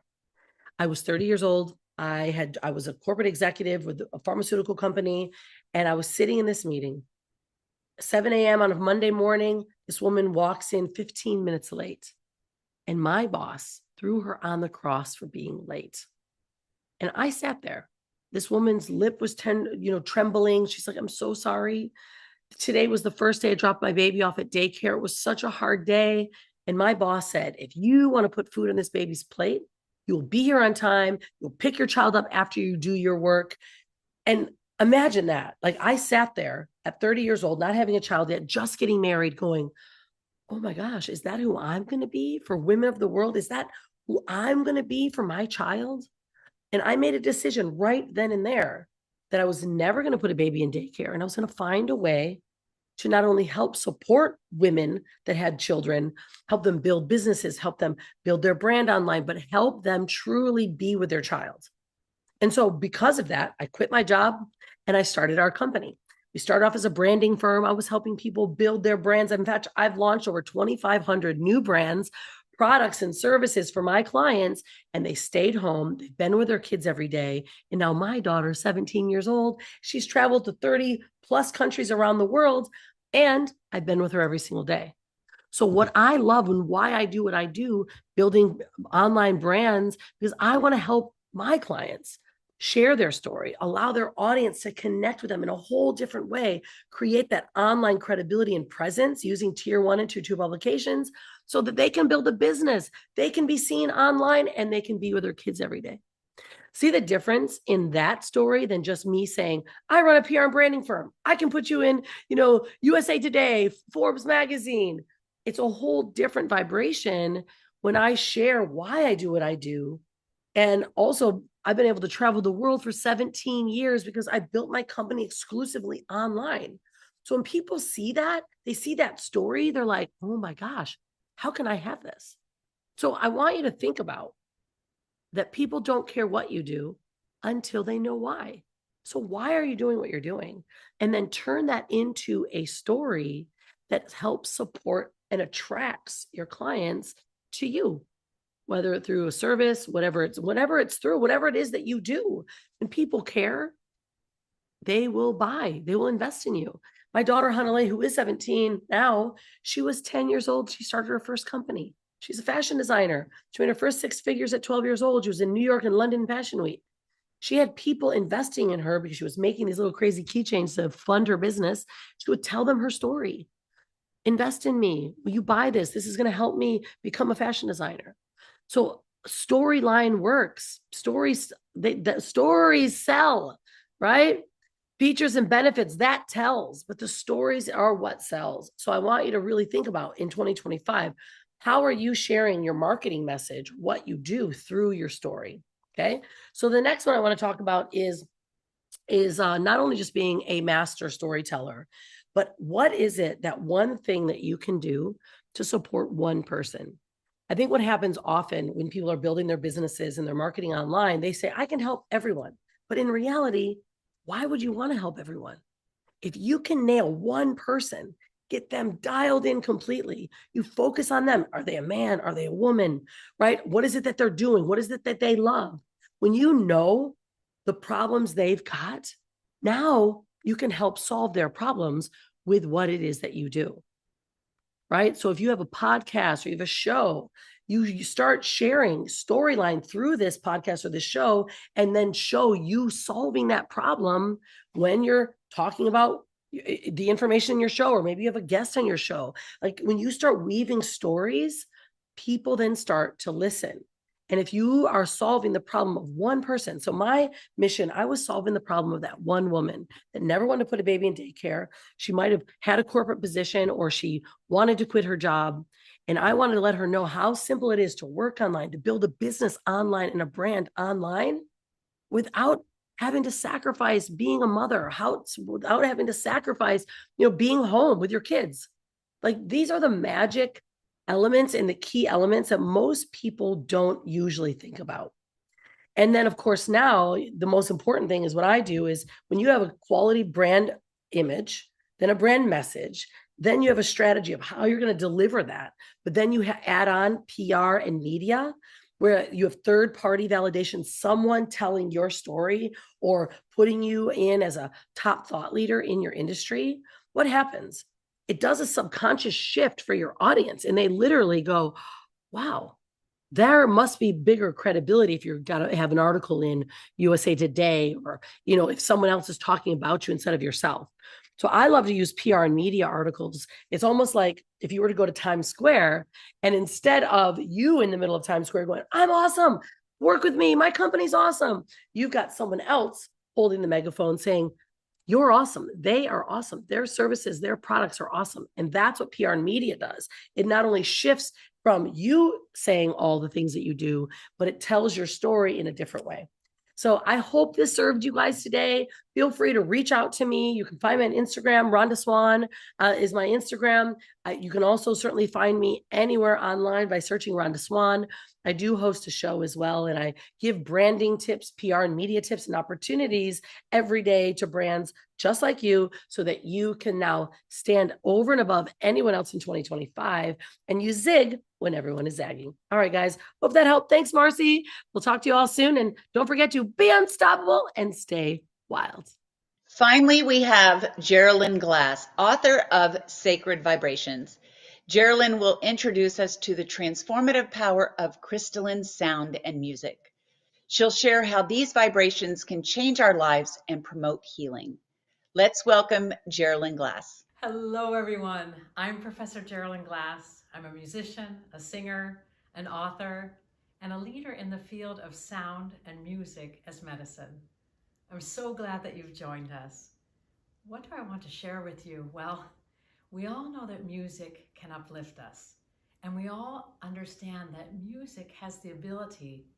I was 30 years old. I was a corporate executive with a pharmaceutical company, and I was sitting in this meeting. 7 a.m. on a Monday morning, this woman walks in 15 minutes late, and my boss threw her on the cross for being late. And I sat there. This woman's lip was trembling. She's like, "I'm so sorry. Today was the first day I dropped my baby off at daycare. It was such a hard day." And my boss said, "If you want to put food on this baby's plate, you'll be here on time. You'll pick your child up after you do your work." And imagine that. Like, I sat there at 30 years old, not having a child yet, just getting married, going, "Oh my gosh, is that who I'm going to be for women of the world? Is that who I'm going to be for my child?" And I made a decision right then and there that I was never going to put a baby in daycare. And I was going to find a way to not only help support women that had children, help them build businesses, help them build their brand online, but help them truly be with their child. And so because of that, I quit my job and I started our company. We started off as a branding firm. I was helping people build their brands. In fact, I've launched over 2,500 new brands, products, and services for my clients, and they stayed home. They've been with their kids every day. And now my daughter, 17 years old, she's traveled to 30 plus countries around the world, and I've been with her every single day. So what I love and why I do what I do, building online brands, because I want to help my clients share their story, allow their audience to connect with them in a whole different way, create that online credibility and presence using tier 1 and tier 2 publications so that they can build a business. They can be seen online and they can be with their kids every day. See the difference in that story than just me saying, I run a PR and branding firm. I can put you in, USA Today, Forbes magazine. It's a whole different vibration when I share why I do what I do. And also, I've been able to travel the world for 17 years because I built my company exclusively online. So when people see that, they see that story, they're like, oh my gosh, how can I have this? So I want you to think about that people don't care what you do until they know why. So why are you doing what you're doing? And then turn that into a story that helps support and attracts your clients to you, whether through a service, whatever it is that you do. When people care, they will buy, they will invest in you. My daughter, Hanale, who is 17 now, she was 10 years old. She started her first company. She's a fashion designer. She made her first 6 figures at 12 years old. She was in New York and London Fashion Week. She had people investing in her because she was making these little crazy keychains to fund her business. She would tell them her story. Invest in me. Will you buy this? This is going to help me become a fashion designer. So storyline works. Stories sell, right? Features and benefits, that tells, but the stories are what sells. So I want you to really think about in 2025, how are you sharing your marketing message, what you do through your story? Okay. So the next one I want to talk about is not only just being a master storyteller, but what is it, that one thing that you can do to support one person? I think what happens often when people are building their businesses and they're marketing online, they say, I can help everyone. But in reality, why would you want to help everyone? If you can nail one person, get them dialed in completely, you focus on them. Are they a man? Are they a woman? Right? What is it that they're doing? What is it that they love? When you know the problems they've got, now you can help solve their problems with what it is that you do. Right? So if you have a podcast or you have a show, you start sharing storyline through this podcast or this show, and then show you solving that problem when you're talking about the information in your show, or maybe you have a guest on your show. Like when you start weaving stories, people then start to listen. And if you are solving the problem of one person, so my mission, I was solving the problem of that one woman that never wanted to put a baby in daycare. She might have had a corporate position or she wanted to quit her job. And I wanted to let her know how simple it is to work online, to build a business online and a brand online without having to sacrifice being a mother, without having to sacrifice, being home with your kids. Like these are the magic elements and the key elements that most people don't usually think about. And then of course, now the most important thing is what I do is when you have a quality brand image, then a brand message, then you have a strategy of how you're going to deliver that. But then you add on PR and media, where you have third-party validation, someone telling your story or putting you in as a top thought leader in your industry. What happens? It does a subconscious shift for your audience, and they literally go, wow, there must be bigger credibility if you've got to have an article in USA Today, or, if someone else is talking about you instead of yourself. So I love to use PR and media articles. It's almost like if you were to go to Times Square, and instead of you in the middle of Times Square going, I'm awesome, work with me, my company's awesome, you've got someone else holding the megaphone saying, you're awesome. They are awesome. Their services, their products are awesome. And that's what PR and media does. It not only shifts from you saying all the things that you do, but it tells your story in a different way. So I hope this served you guys today. Feel free to reach out to me. You can find me on Instagram. Rhonda Swan is my Instagram. You can also certainly find me anywhere online by searching Rhonda Swan. I do host a show as well, and I give branding tips, PR and media tips, and opportunities every day to brands just like you, so that you can now stand over and above anyone else in 2025 and you zig when everyone is zagging. All right, guys, hope that helped. Thanks, Marcy. We'll talk to you all soon. And don't forget to be unstoppable and stay wild. Finally, we have Geraldine Glass, author of Sacred Vibrations. Geraldine will introduce us to the transformative power of crystalline sound and music. She'll share how these vibrations can change our lives and promote healing. Let's welcome Geraldine Glass. Hello, everyone. I'm Professor Geraldine Glass. I'm a musician, a singer, an author, and a leader in the field of sound and music as medicine. I'm so glad that you've joined us. What do I want to share with you? Well, we all know that music can uplift us, and we all understand that music has the ability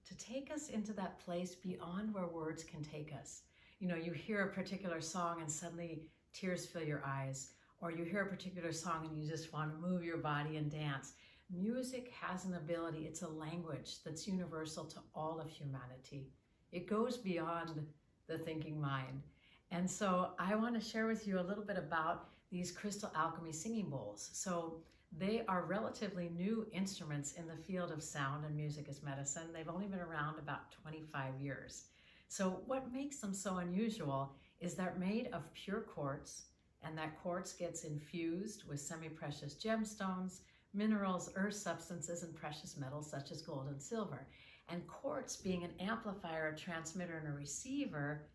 to take us into that place beyond where words can take us. You know, you hear a particular song and suddenly tears fill your eyes, or you hear a particular song and you just want to move your body and dance. Music has an ability, it's a language that's universal to all of humanity. It goes beyond the thinking mind. And so I want to share with you a little bit about these crystal alchemy singing bowls. So they are relatively new instruments in the field of sound and music as medicine. They've only been around about 25 years. So what makes them so unusual is they're made of pure quartz, and that quartz gets infused with semi-precious gemstones, minerals, earth substances, and precious metals such as gold and silver. And quartz, being an amplifier, a transmitter, and a receiver,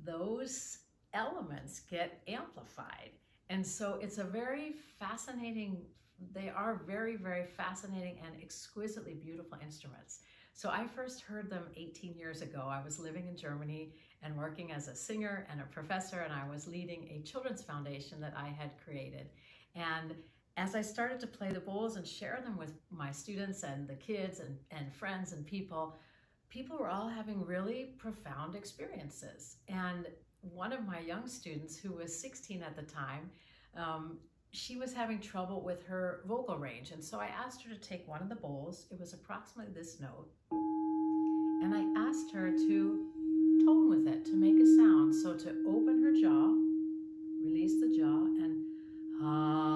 those elements get amplified. And so it's a very fascinating, they are very, very fascinating and exquisitely beautiful instruments. So I first heard them 18 years ago. I was living in Germany and working as a singer and a professor, and I was leading a children's foundation that I had created. And as I started to play the bowls and share them with my students and the kids and friends and people were all having really profound experiences. And one of my young students, who was 16 at the time, she was having trouble with her vocal range. And so I asked her to take one of the bowls. It was approximately this note. And I asked her to tone with it, to make a sound. So to open her jaw, release the jaw, and ah,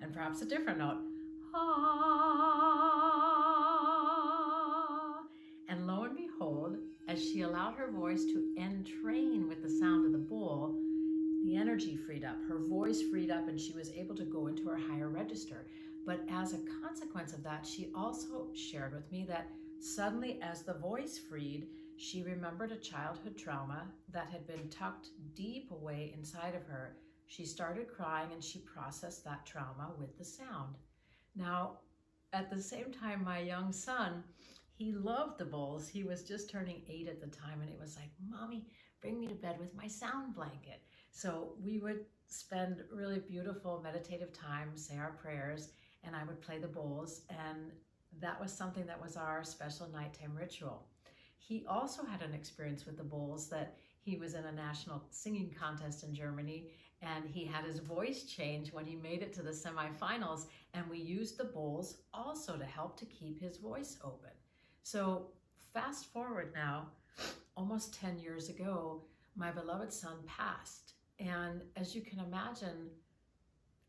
and perhaps a different note. And lo and behold, as she allowed her voice to entrain with the sound of the bowl, the energy freed up, her voice freed up, and she was able to go into her higher register. But as a consequence of that, she also shared with me that suddenly, as the voice freed, she remembered a childhood trauma that had been tucked deep away inside of her. She started crying, and she processed that trauma with the sound. Now, at the same time, my young son, he loved the bowls. He was just turning 8 at the time, and it was like, Mommy, bring me to bed with my sound blanket. So we would spend really beautiful meditative time, say our prayers, and I would play the bowls, and that was something that was our special nighttime ritual. He also had an experience with the bowls that he was in a national singing contest in Germany, and he had his voice change when he made it to the semifinals, and we used the bowls also to help to keep his voice open. So fast forward now, almost 10 years ago, my beloved son passed. And as you can imagine,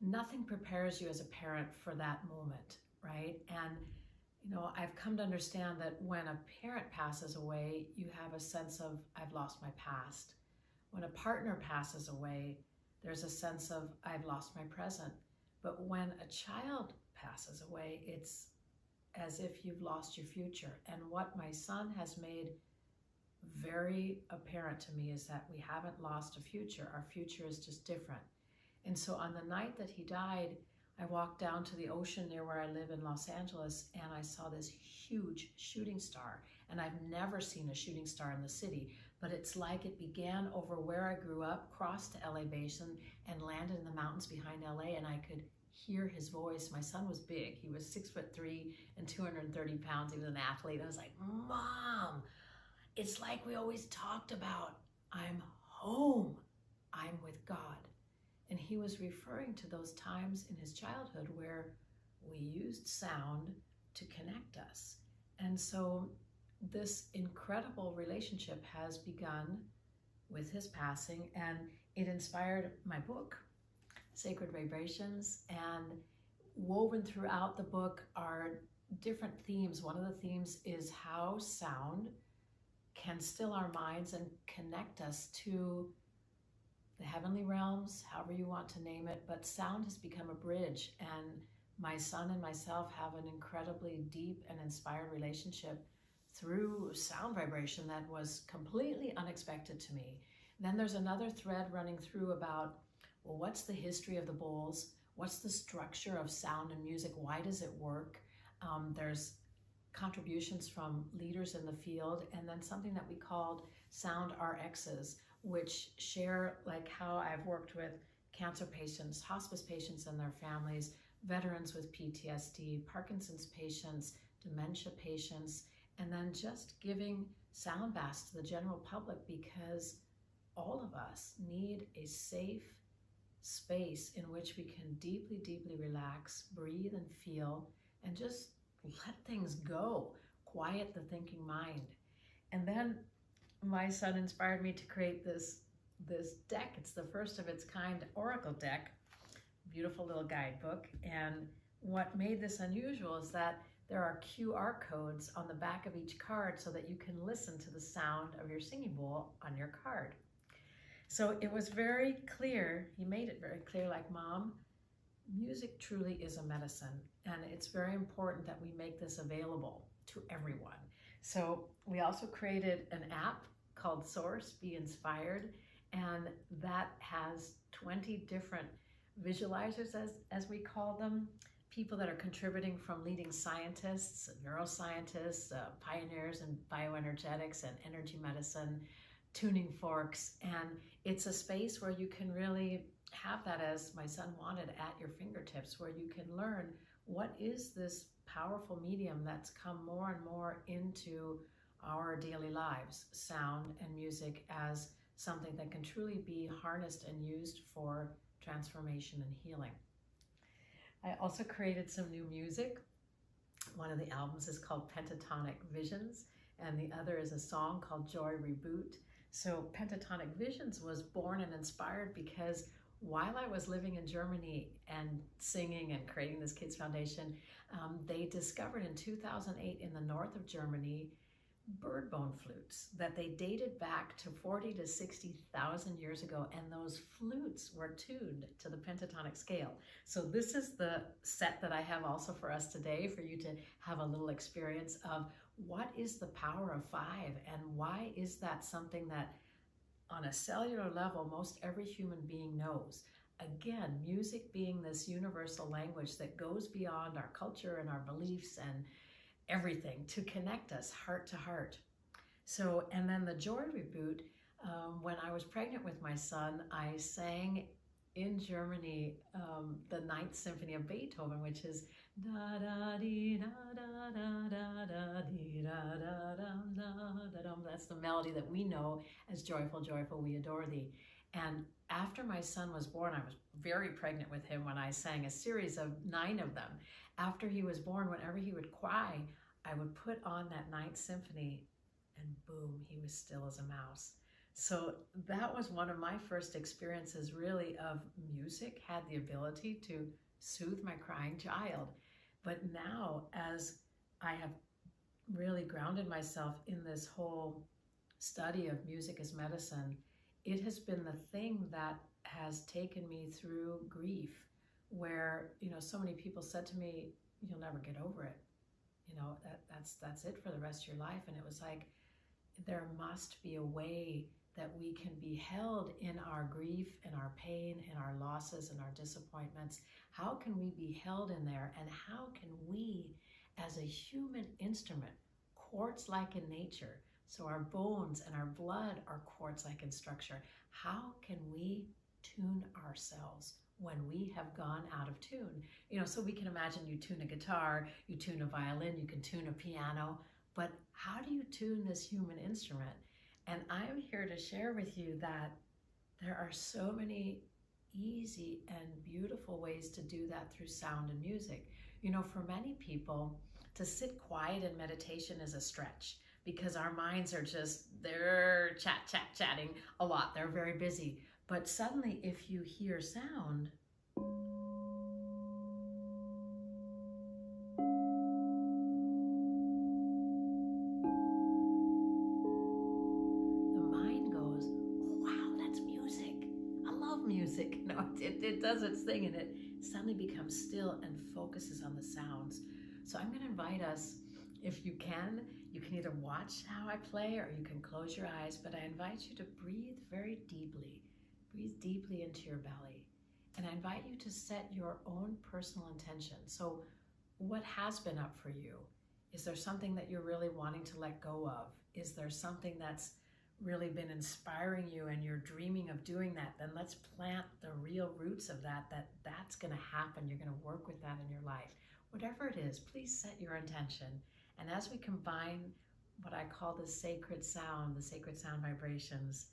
nothing prepares you as a parent for that moment, right? And you know, I've come to understand that when a parent passes away, you have a sense of, I've lost my past. When a partner passes away, there's a sense of, I've lost my present. But when a child passes away, it's as if you've lost your future. And what my son has made very apparent to me is that we haven't lost a future. Our future is just different. And so on the night that he died, I walked down to the ocean near where I live in Los Angeles, and I saw this huge shooting star. And I've never seen a shooting star in the city, but it's like it began over where I grew up, crossed to LA Basin, and landed in the mountains behind LA, and I could hear his voice. My son was big. He was 6'3" and 230 pounds. He was an athlete. I was like, Mom, it's like we always talked about. I'm home. I'm with God. And he was referring to those times in his childhood where we used sound to connect us. And so this incredible relationship has begun with his passing, and it inspired my book, Sacred Vibrations. And woven throughout the book are different themes. One of the themes is how sound can still our minds and connect us to the heavenly realms, however you want to name it. But sound has become a bridge, and my son and myself have an incredibly deep and inspired relationship through sound vibration that was completely unexpected to me. Then there's another thread running through about, well, what's the history of the bowls? What's the structure of sound and music? Why does it work? There's contributions from leaders in the field, and then something that we called Sound RXs, which share like how I've worked with cancer patients, hospice patients and their families, veterans with PTSD, Parkinson's patients, dementia patients, and then just giving sound baths to the general public, because all of us need a safe space in which we can deeply, deeply relax, breathe and feel, and just let things go, quiet the thinking mind. And then my son inspired me to create this deck. It's the first of its kind oracle deck, beautiful little guidebook. And what made this unusual is that there are QR codes on the back of each card so that you can listen to the sound of your singing bowl on your card. So it was very clear, he made it very clear, like, Mom, music truly is a medicine, and it's very important that we make this available to everyone. So we also created an app called Source, Be Inspired, and that has 20 different visualizers, as we call them, people that are contributing, from leading scientists, neuroscientists, pioneers in bioenergetics and energy medicine, tuning forks. And it's a space where you can really have that, as my son wanted, at your fingertips, where you can learn what is this powerful medium that's come more and more into our daily lives, sound and music, as something that can truly be harnessed and used for transformation and healing. I also created some new music. One of the albums is called Pentatonic Visions, and the other is a song called Joy Reboot. So Pentatonic Visions was born and inspired because while I was living in Germany and singing and creating this Kids Foundation, they discovered in 2008 in the north of Germany bird bone flutes that they dated back to 40 to 60,000 years ago, and those flutes were tuned to the pentatonic scale. So this is the set that I have also for us today, for you to have a little experience of what is the power of 5, and why is that something that on a cellular level most every human being knows. Again, music being this universal language that goes beyond our culture and our beliefs and everything to connect us heart to heart. So, and then the Joy Reboot, when I was pregnant with my son, I sang in Germany the Ninth Symphony of Beethoven, which is da da dee da da da da da dee da da dum da da dum. That's the melody that we know as Joyful, Joyful, We Adore Thee. And after my son was born, I was very pregnant with him when I sang a series of 9 of them. After he was born, whenever he would cry, I would put on that Ninth Symphony, and boom, he was still as a mouse. So that was one of my first experiences really of music, had the ability to soothe my crying child. But now, as I have really grounded myself in this whole study of music as medicine, it has been the thing that has taken me through grief, where, so many people said to me, you'll never get over it. That's it for the rest of your life. And it was like, there must be a way that we can be held in our grief and our pain and our losses and our disappointments. How can we be held in there? And how can we, as a human instrument, quartz-like in nature, so our bones and our blood are quartz-like in structure, how can we tune ourselves when we have gone out of tune. So we can imagine you tune a guitar, you tune a violin, you can tune a piano, but how do you tune this human instrument? And I'm here to share with you that there are so many easy and beautiful ways to do that through sound and music. For many people, to sit quiet in meditation is a stretch because our minds are just, they're chatting a lot. They're very busy. But suddenly, if you hear sound, the mind goes, oh, wow, that's music. I love music. It does its thing, and it suddenly becomes still and focuses on the sounds. So I'm going to invite us, if you can either watch how I play or you can close your eyes, but I invite you to breathe very deeply. Breathe deeply into your belly. And I invite you to set your own personal intention. So what has been up for you? Is there something that you're really wanting to let go of? Is there something that's really been inspiring you and you're dreaming of doing that? Then let's plant the real roots of that's going to happen. You're going to work with that in your life. Whatever it is, please set your intention. And as we combine what I call the sacred sound vibrations,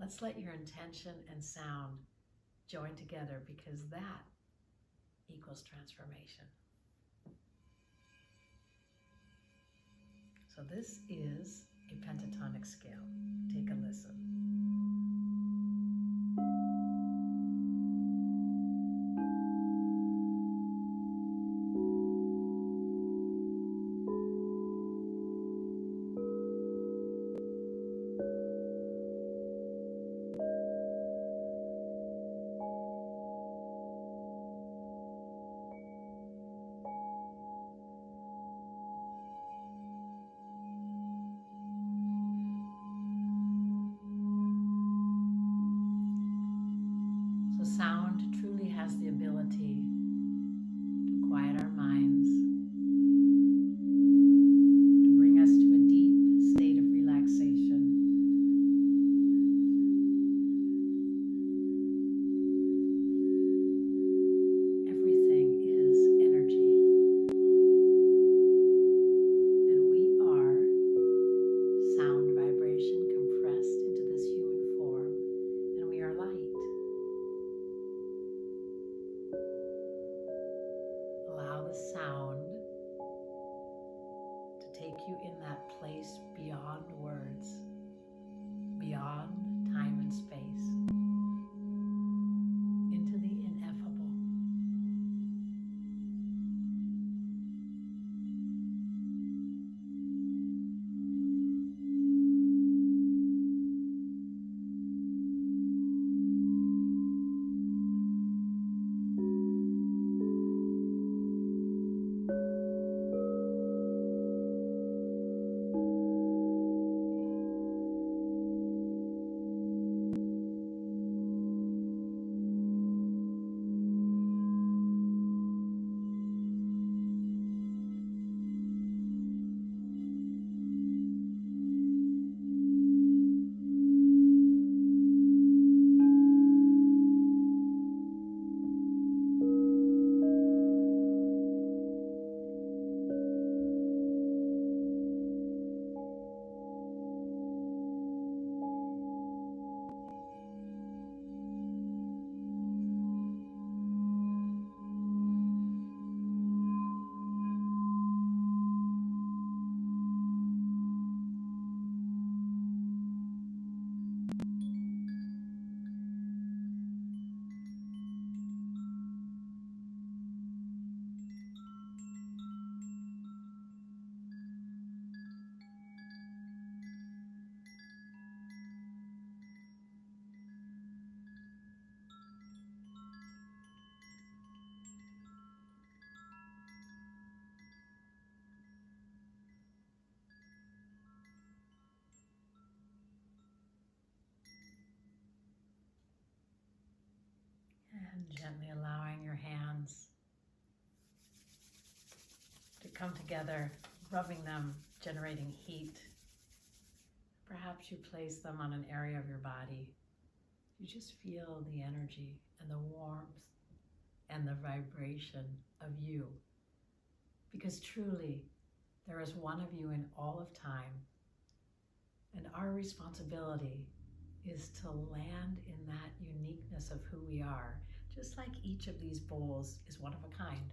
let's let your intention and sound join together, because that equals transformation. So this is a pentatonic scale. Take a listen. So sound truly has the ability to quiet our minds, to bring us to a deep state of relaxation. Everything is energy, and we are sound vibration compressed into this human form, and we are light. Allow the sound to take you in that place beyond words, beyond time and space, into the ineffable. And gently allowing your hands to come together, rubbing them, generating heat. Perhaps you place them on an area of your body. You just feel the energy and the warmth and the vibration of you. Because truly, there is one of you in all of time, and our responsibility is to land in that uniqueness of who we are, just like each of these bowls is one of a kind.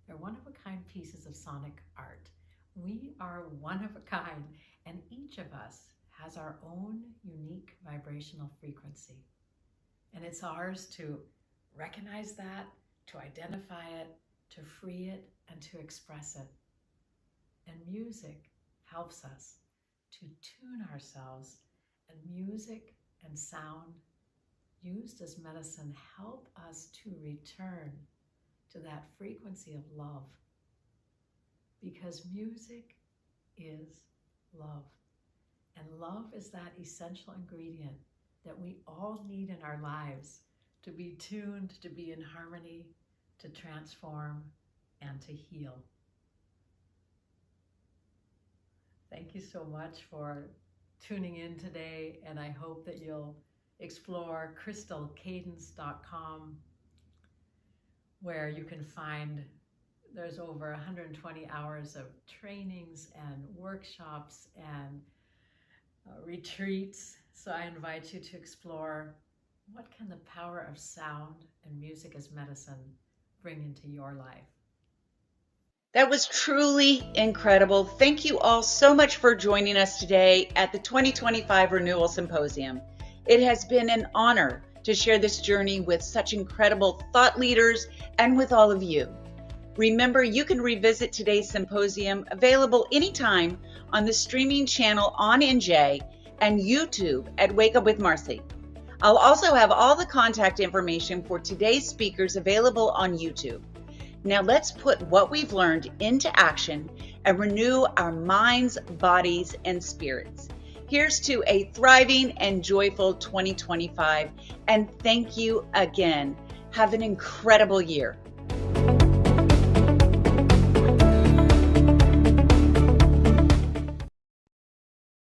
They're one of a kind pieces of sonic art. We are one of a kind, and each of us has our own unique vibrational frequency. And it's ours to recognize that, to identify it, to free it, and to express it. And music helps us to tune ourselves, and music and sound used as medicine help us to return to that frequency of love, because music is love, and love is that essential ingredient that we all need in our lives to be tuned, to be in harmony, to transform, and to heal. Thank you so much for tuning in today, and I hope that you'll explore crystalcadence.com, where you can find there's over 120 hours of trainings and workshops and retreats. So I invite you to explore, what can the power of sound and music as medicine bring into your life? That was truly incredible. Thank you all so much for joining us today at the 2025 Renewal Symposium. It has been an honor to share this journey with such incredible thought leaders and with all of you. Remember, you can revisit today's symposium, available anytime on the streaming channel on NJ and YouTube at Wake Up with Marcy. I'll also have all the contact information for today's speakers available on YouTube. Now let's put what we've learned into action and renew our minds, bodies, and spirits. Here's to a thriving and joyful 2025, and thank you again. Have an incredible year.